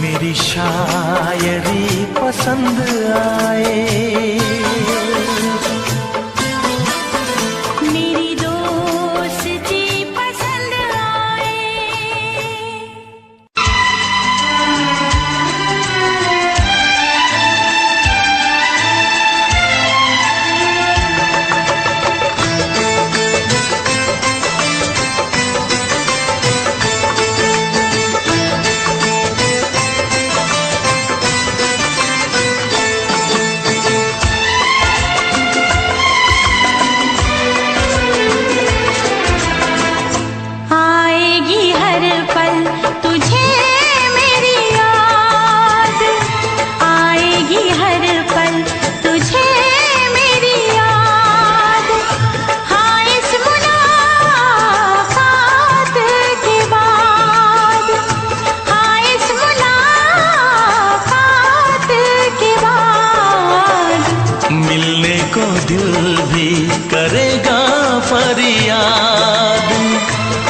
मेरी शायरी पसंद आए, मेरी दोस्ती पसंद आए। आएगी हर पल तुझे मेरी याद, आएगी हर पल तुझे मेरी याद। हाँ इस मुलाकात के बाद, हाँ इस मुलाकात के बाद मिलने को दिल भी करेगा फरियाद,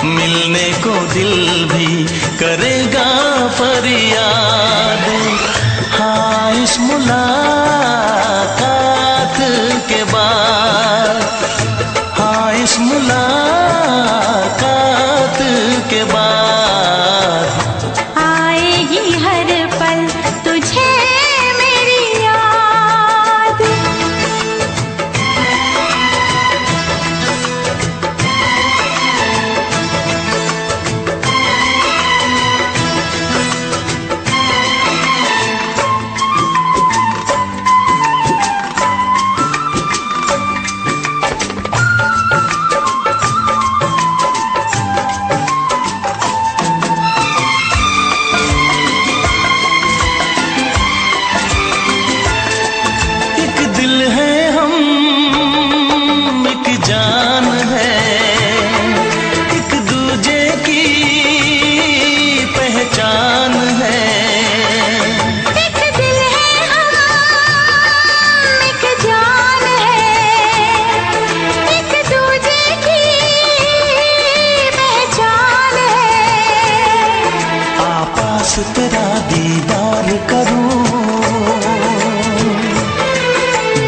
मिलने को दिल भी करेगा फरियाद। हाँ इस मुलाकात के बाद, हाँ इस मुलाकात के बाद आएगी हर पल तुझे मेरी याद। एक दिल है हम, एक जान है, एक दूजे की पहचान है। एक दिल है हम, एक जान है, एक दूजे की पहचान है। आपास तेरा दीदार करूं,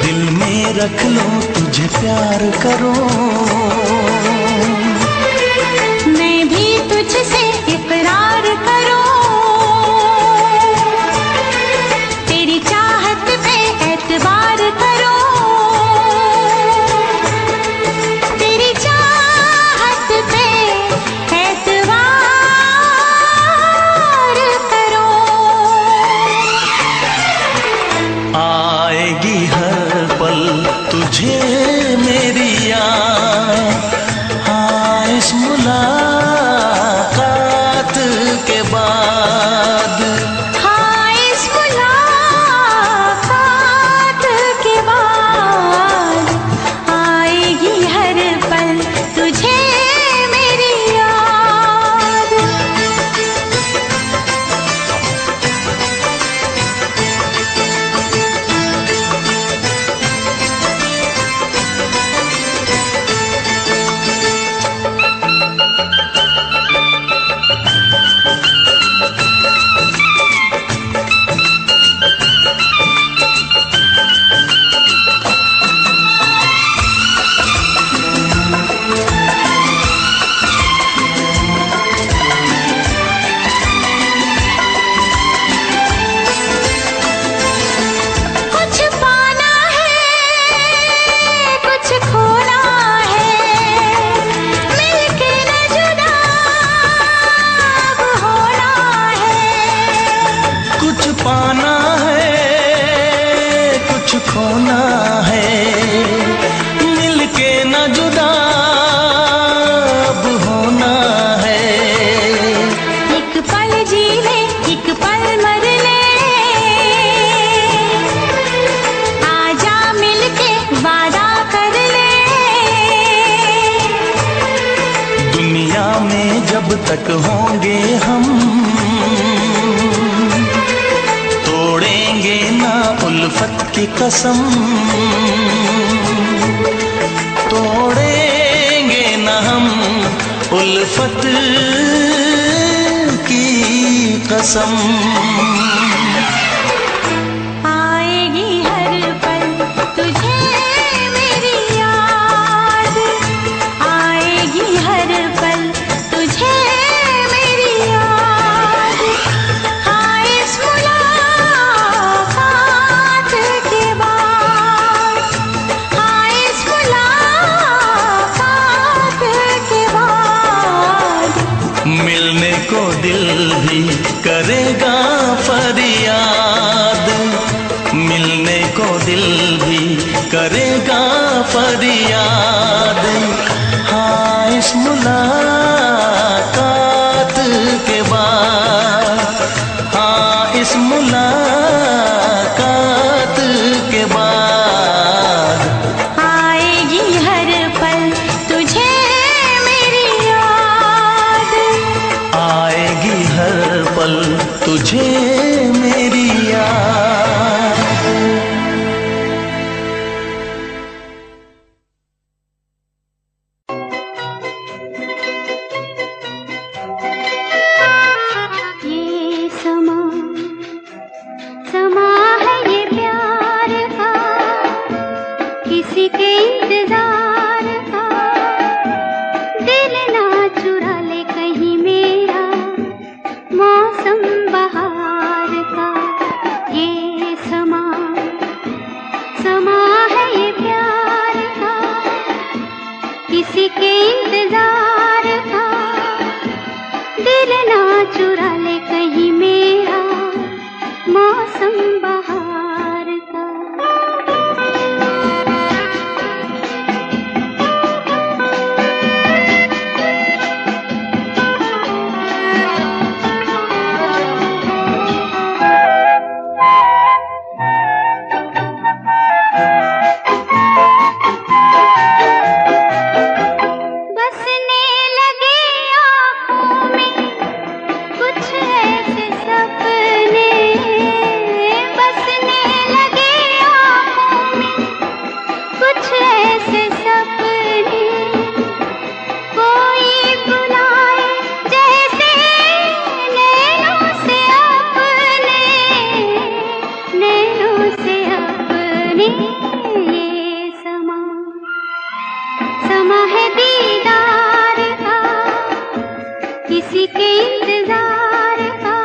दिल में रख लूं तुझे प्यार करूं। मैं भी तुझसे इकरार करूं, तेरी चाहत पे एतबार करूं, तेरी चाहत पे एतबार करूं। आएगी हर पल तुझे मेरी याद, कुछ खोना है, मिलके न जुदा अब होना है। एक पल जी ले, एक पल मर ले, आजा मिलके वादा कर ले। दुनिया में जब तक होंगे हम, तोड़ेंगे ना उल्फत की कसम, तोड़ेंगे ना हम उल्फत की कसम। आएगी हर पल तुझे मेरी याद, आएगी हर पल तुझे मेरी याद। हाँ इस मुलाकात के बाद, हाँ इस मुलाकात के बाद, मिलने को दिल भी करेगा फरियाद, मिलने को दिल भी करेगा फरियाद। हाँ इस मुलाकात के बाद, हाँ इस मुलाकात के बाद, आएगी हर पल तुझे मेरी याद, आएगी हर पल तुझे मेरी याद। ये समा समा है ये प्यार का, किसी के इंतजार का। दिल ना चुरा ले कहीं मेरा, मौसम बहार का। ये समा समा है ये प्यार का, किसी के इंतजार का। दिल ना चुरा ले कहीं मेरा, मौसम बहार का। बसने लगे आँखों में कुछ ऐसे सपने, बसने लगे आँखों में कुछ ऐसे सपने। कोई बुलाए जैसे नैनों से अपने, नैनों से अपने। ये समा समा है दीदार का, किसी के इंतजार का।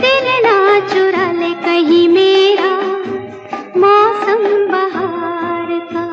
दिल ना चुरा ले कहीं मेरा, मौसम बहार का।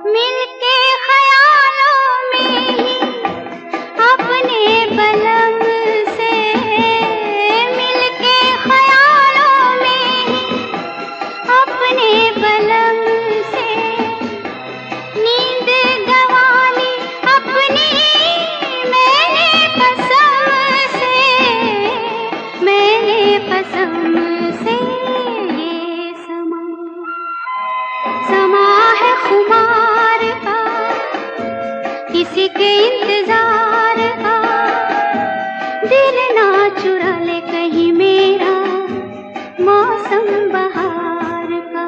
मिलके ख्यालों में ही अपने बलम से, मिलके ख्यालों में ही अपने बलम से। नींद गंवाली अपनी मैंने कसम से, मैंने कसम से। ये समा समा है खुमार का, किसी के इंतजार का। दिल ना चुरा ले कहीं मेरा, मौसम बहार का।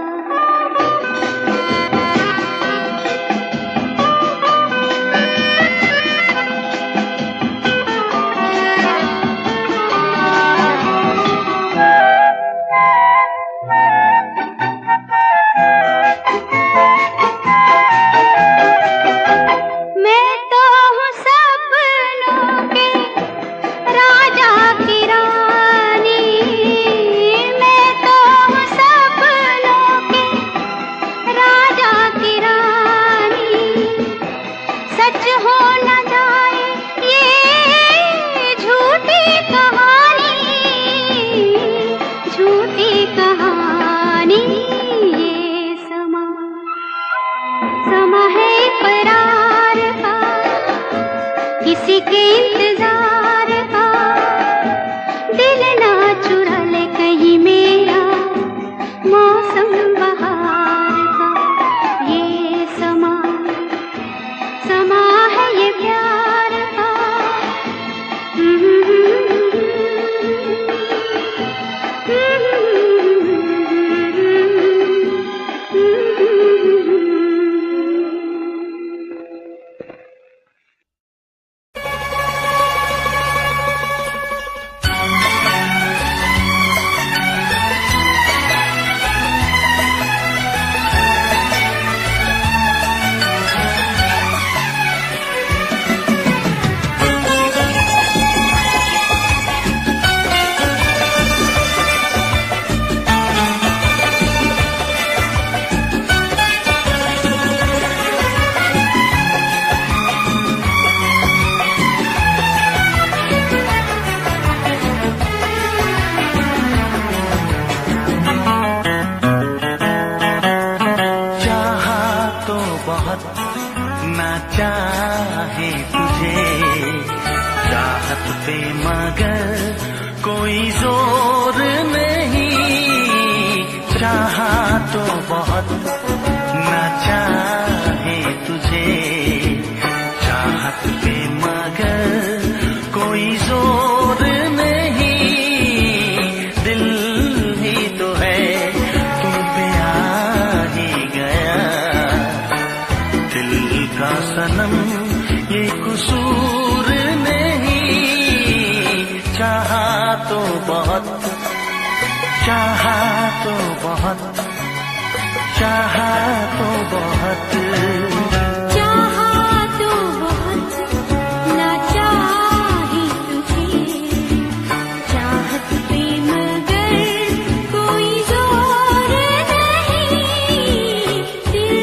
चाहे तुझे चाहत पे मगर कोई जोर नहीं, चाहा तो बहुत ना चाहे तुझे चाहत पे मगर कोई जोर नहीं, दिल ही तो है तुम पे आ ही गया, दिल का सनम ये कसूर नहीं, चाहा तो बहुत चाहा तो बहुत चाहा तो बहुत चाहा तो बहुत ना चाहे तुझे चाहत पे मगर कोई जोर नहीं, दिल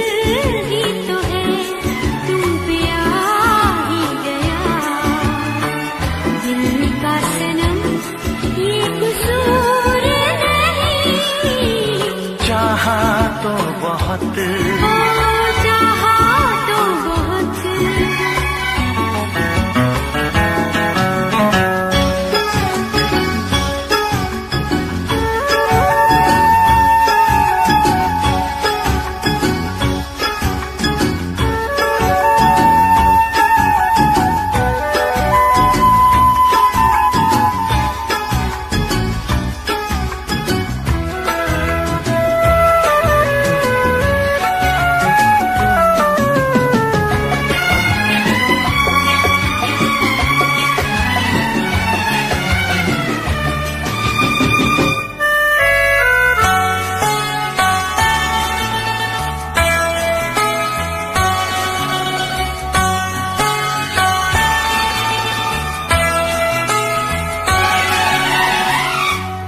ही तो है तुम पे आ ही गया, दिल का सनम ये कसूर नहीं, चाहा तो बहुत चाहा तो बहुत।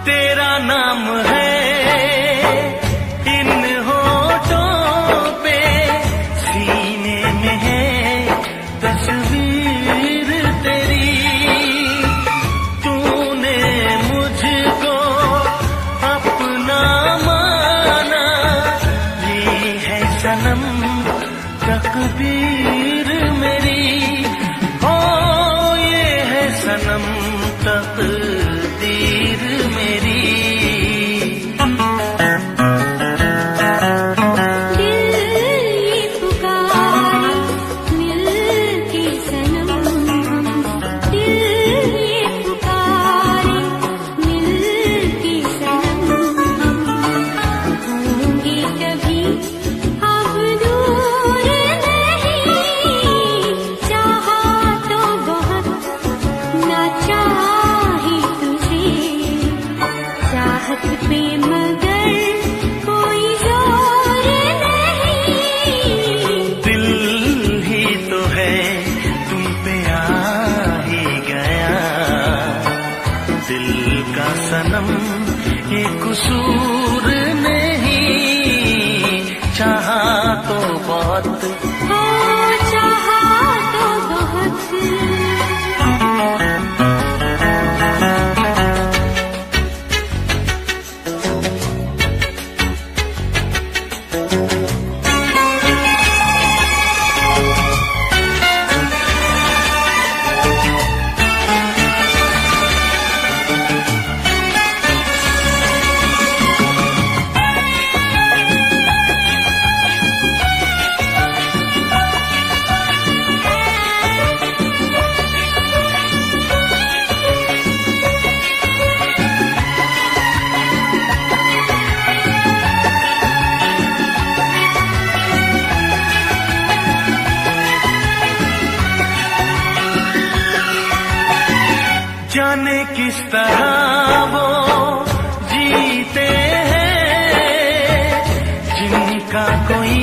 तेरा नाम है इन होठों पे, सीने में है तस्वीर तेरी, तूने मुझको अपना माना, ये है सनम तकदीर मेरी, हो ये है सनम तकदीर मेरी। दिल ये पुकारे मिल के सनम हम, दिल ये पुकारे मिल के सनम हम, होंगे कभी अब दूर नहीं, चाहा तो बहुत ना चाहे तुझे चाहत पे मगर कोई जोर नहीं, दिल ही तो है तुम पे आ ही गया, दिल का सनम ये कसूर नहीं, चाहा तो बहुत चाहा तो बहुत। जाने किस तरह वो जीते हैं जिनका कोई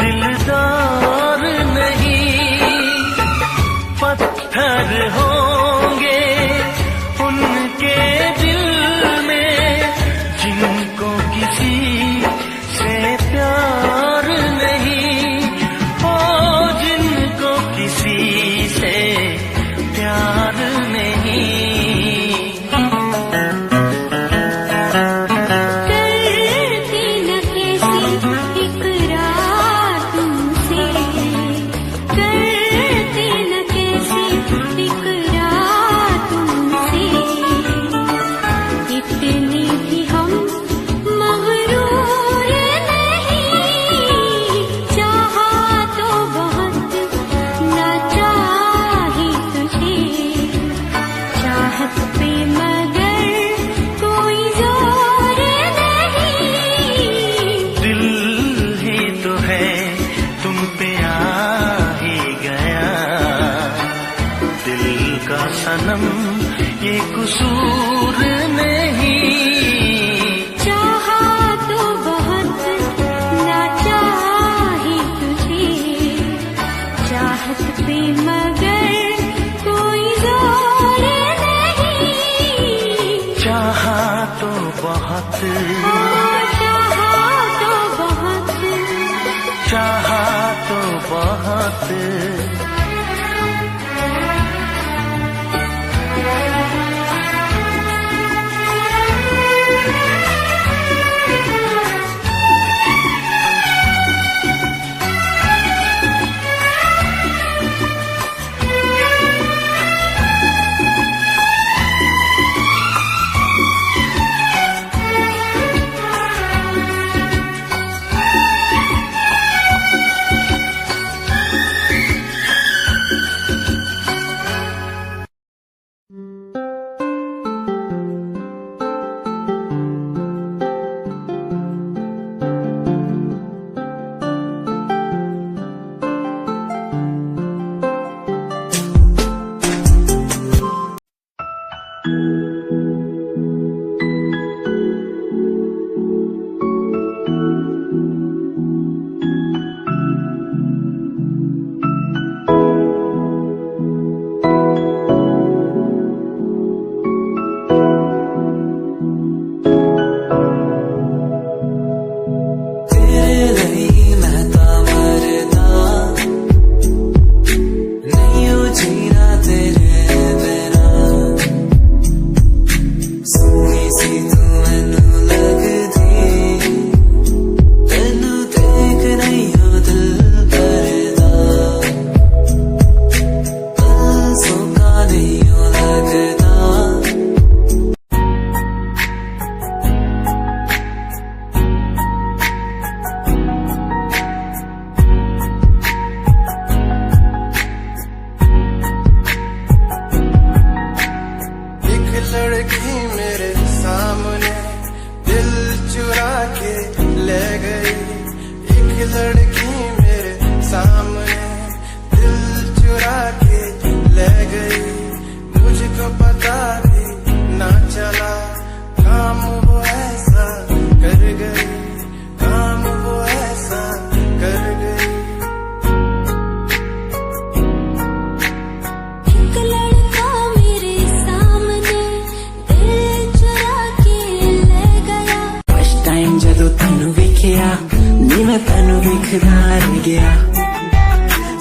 दिलदार नहीं, पत्थर होंगे उनके दिल में जिनको किसी से प्यार नहीं, ओ जिनको किसी से प्यार नहीं। करती न कैसी कसूर नहीं। चाहा तो बहुत ना चाहा ही तुझे, चाहत पे मगर कोई जोर नहीं। चाहा तो बहुत, चाहा तो बहुत, चाहा तो बहुत।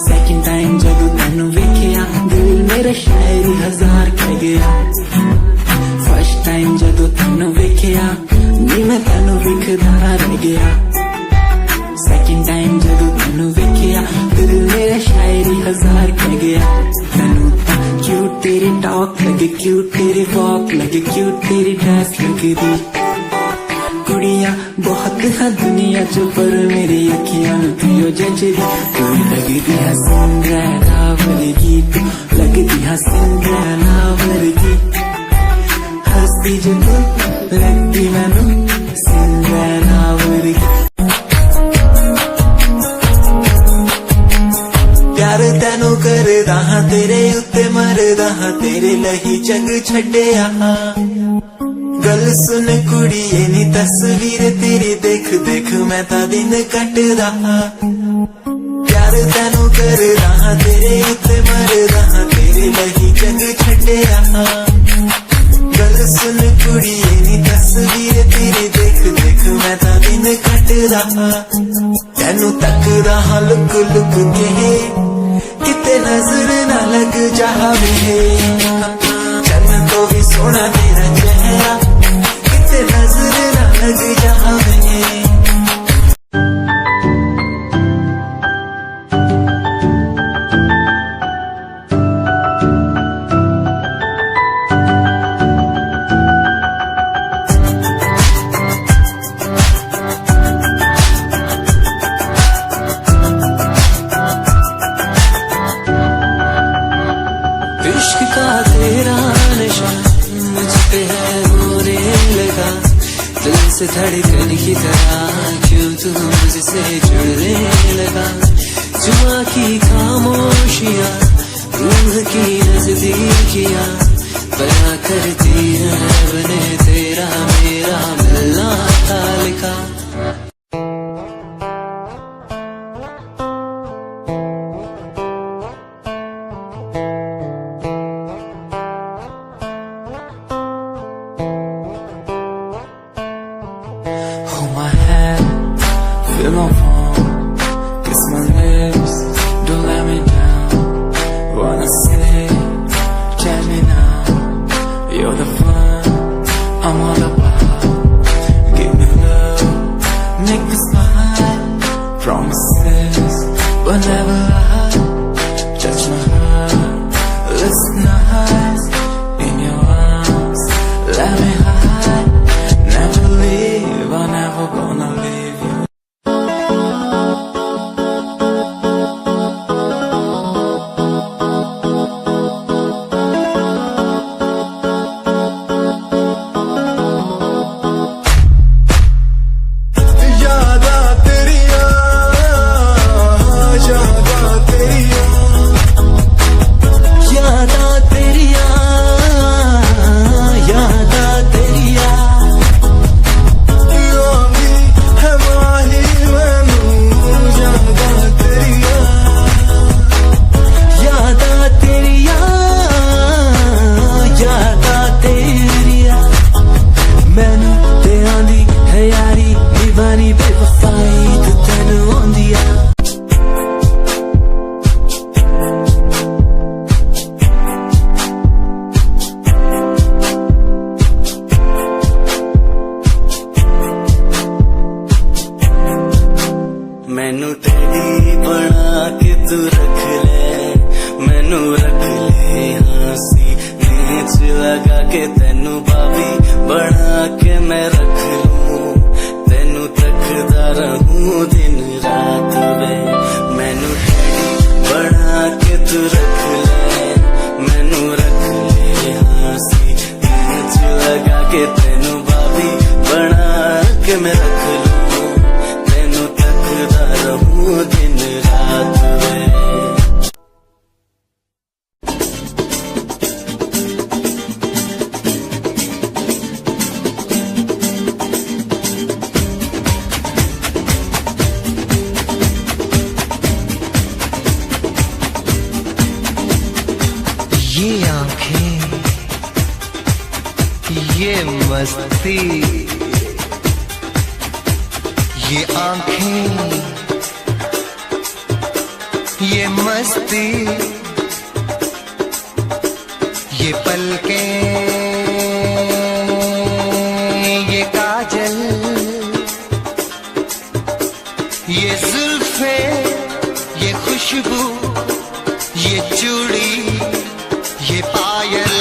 Second time जब तैनू वेखिया दिल मेरा शायरी हजार कह गया। First time जब तैनू वेखिया नी मैं तैनू विखदा रह गया। Second time जब तैनू वेखिया दिल मेरा शायरी हजार कह गया। तैनू क्यूट तेरी टॉक लगे, क्यूट तेरी वॉक लगे, क्यूट तेरी ड्रेस लगी दी। कुड़िया बहुत है दुनिया जो पर मेरी अखियां पियो जजरी। तू लगती है सिंड्रेला वर्गी, तू लगती है सिंड्रेला वर्गी। हंसती जो तू लगती मैनू सिंड्रेला वर्गी। प्यार तैनू करदा हां तेरे उत्ते मरदा हां, तेरे लही जग छड्डिया। गल सुन कुड़िए नी तस्वीर तेरी देख देख मैं ता दिन कटदा। प्यार तैनू करदा हां तेरे उत्ते मरदा हां, तेरे लही जग छड्डिया। गल सुन कुड़िए नी तस्वीर तेरी देख देख मैं ता दिन कटदा। तैनू तकदा हां लुक लुक के किते नजर ना लग जावे। चन्न तो भी सोना तेरा चेहरा किते नजर ना लग जावे। इश्क का तेरा नशा मुझ पे है मोरे लगा। दिल से धड़कन की तरह क्यों तू मुझसे जुड़ने लगा। जुआ की खामोशियां रूह की नजदीकियां बना करती है रब ने तेरा मेरा मिलना था लिखा। Hold my hand, feel my palm, kiss my lips, don't let me down. Wanna say, tell me now, you're the fun I'm all about. Give me love, make me smile, promises will never lie. Touch my heart, listen nice, in your arms, let me hide. Never leave, I'm never gonna leave you. यादा तेरिया, यादा तेरिया, यादा तेरिया, यादा तेरिया, योगी है माही मैनू, यादा तेरिया, यादा तेरिया, यादा तेरिया। मैनू ते आंदी है यारी निभानी बेवफाई तू तैनू आंदी आ। मैनू तेरी बना के तू रख ले, मैनू रख ले हंसी नीच लगा के तेनू बाबी बना के मैं रख लूं, तेनू तकदा रहूं दिन रात वे। मैनू तेरी बना के तू रख ले, मैनू रख ले हंसी नीच लगा के तेनू बाबी बना के मैं रख लूं, तेनू तकदा रहूं दिन रात वे। ये आंखें, ये मस्ती, ये आंखें, ये मस्ती, ये पलकें, ये काजल, ये जुल्फे, ये खुशबू, ये चूड़ी, ये पायल,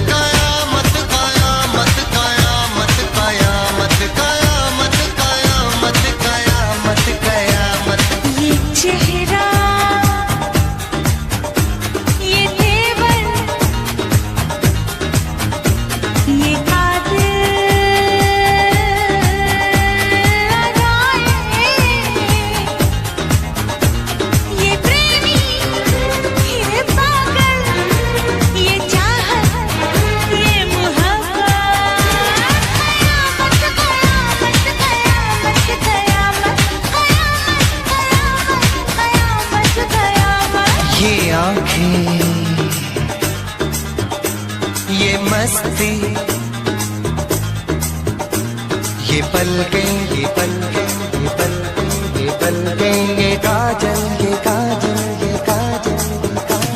कयामत कयामत कयामत कयामत कयामत कयामत कयामत कयामत। ये चेहरा, ये तेवर, ये कातिल अदाएं, ये प्रेमी, ये पागल, ये चाहत, ये मोहब्बत, कयामत कयामत कयामत कयामत कयामत कयामत। ये आंखें, ये मस्ती, ये पलकें, ये पलकें, ये पलकें, ये पलकें, ये काजल, ये काजल, ये काजल, ये काजल।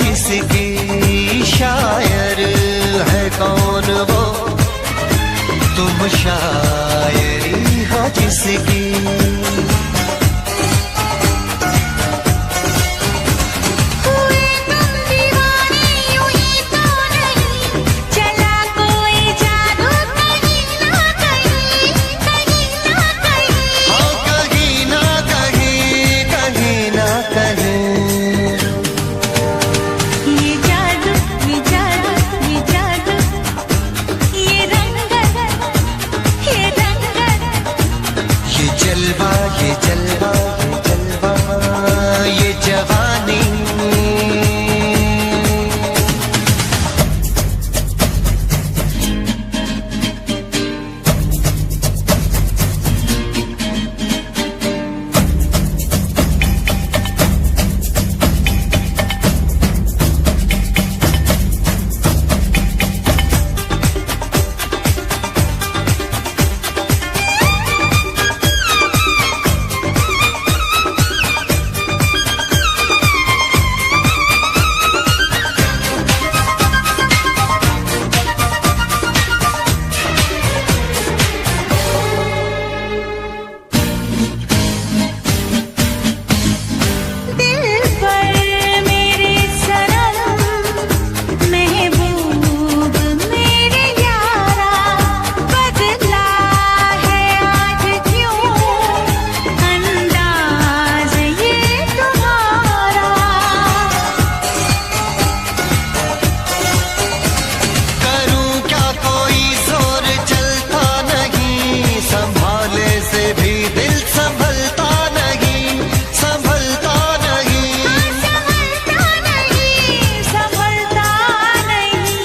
जिसकी शायर है कौन वो, तुम शायरी हो जिसकी। हुए तुम दीवाने यूं ही तो नहीं, चला कोई जादू कहीं ना कहीं, कहीं ना कहीं। हाँ कहीं ना कहीं, कहीं ना कहीं। ये जादू, ये जादू, ये जादू, ये रंगत, ये रंगत। ये जलवा, ये जलवा, ये जलवा, ये जवानी। दिल पर मेरे सनम, महबूब मेरे यारा, बदला है आज क्यों अंदाज ये तुम्हारा। करूं क्या कोई जोर चलता नहीं, संभाले से भी दिल संभलता नहीं, संभलता नहीं। संभलता नहीं, संभलता नहीं।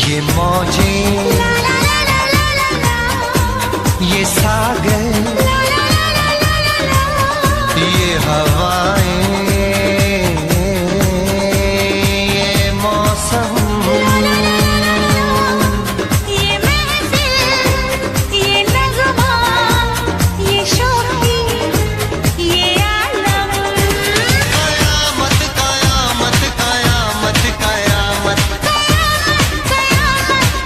ये मौजें, ला ला ला ला ला ला ला, ये सागर, ला ला ला ला ला ला ला। ये हवाएं, ये मौसम, ये महफिल, ये नगमा, ये शोखी, ये आलम। कयामत, कयामत, कयामत, कयामत। कयामत,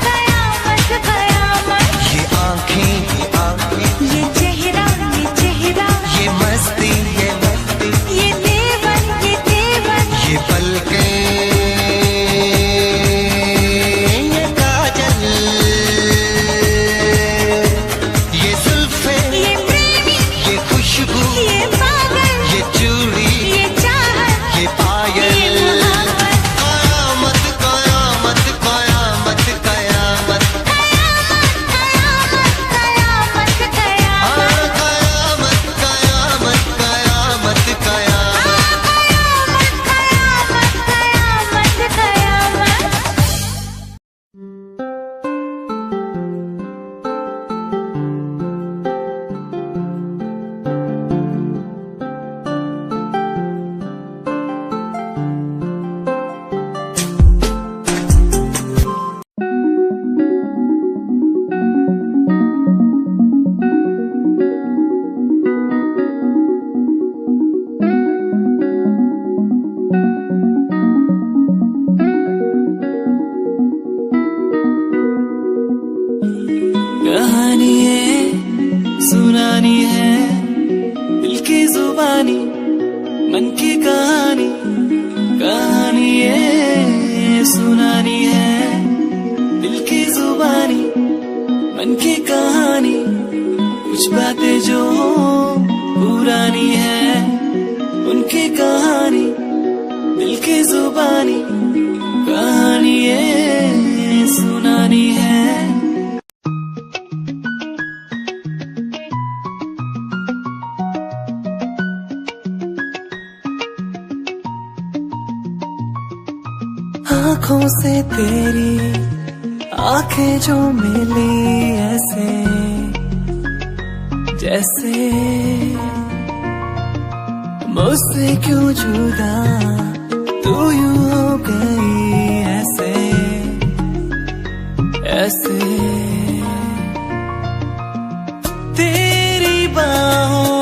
कयामत, कयामत। ये आंखें, ये आंखें, ये चेहरा, ये चेहरा, ये मस्ती, ये मस्ती, ये देवन, ये देवन। ये पलकें, ये काजल, ये जुल्फें, ये प्रेमी, ये खुशबू, ये पागल, ये चूड़ी, ये चाहत, ये पायल। ये मोहब्बत। कयामत, कयामत, कयामत, कयामत। कयामत, कयामत, कयामत। हाँ कयामत, कयामत, कयामत, कयामत। कयामत, कयामत, कयामत। कहानी है सुनानी है, दिल की जुबानी, मन की कहानी। कहानी है सुनानी है, दिल की जुबानी, मन की कहानी। कुछ बातें जो पुरानी है, उनकी कहानी, दिल की जुबानी। कहानी है सुनानी है। आंखों से तेरी आंखें जो मिली ऐसे, जैसे मुझसे क्यों जुदा तू यूं हो गई ऐसे, ऐसे। तेरी बाहों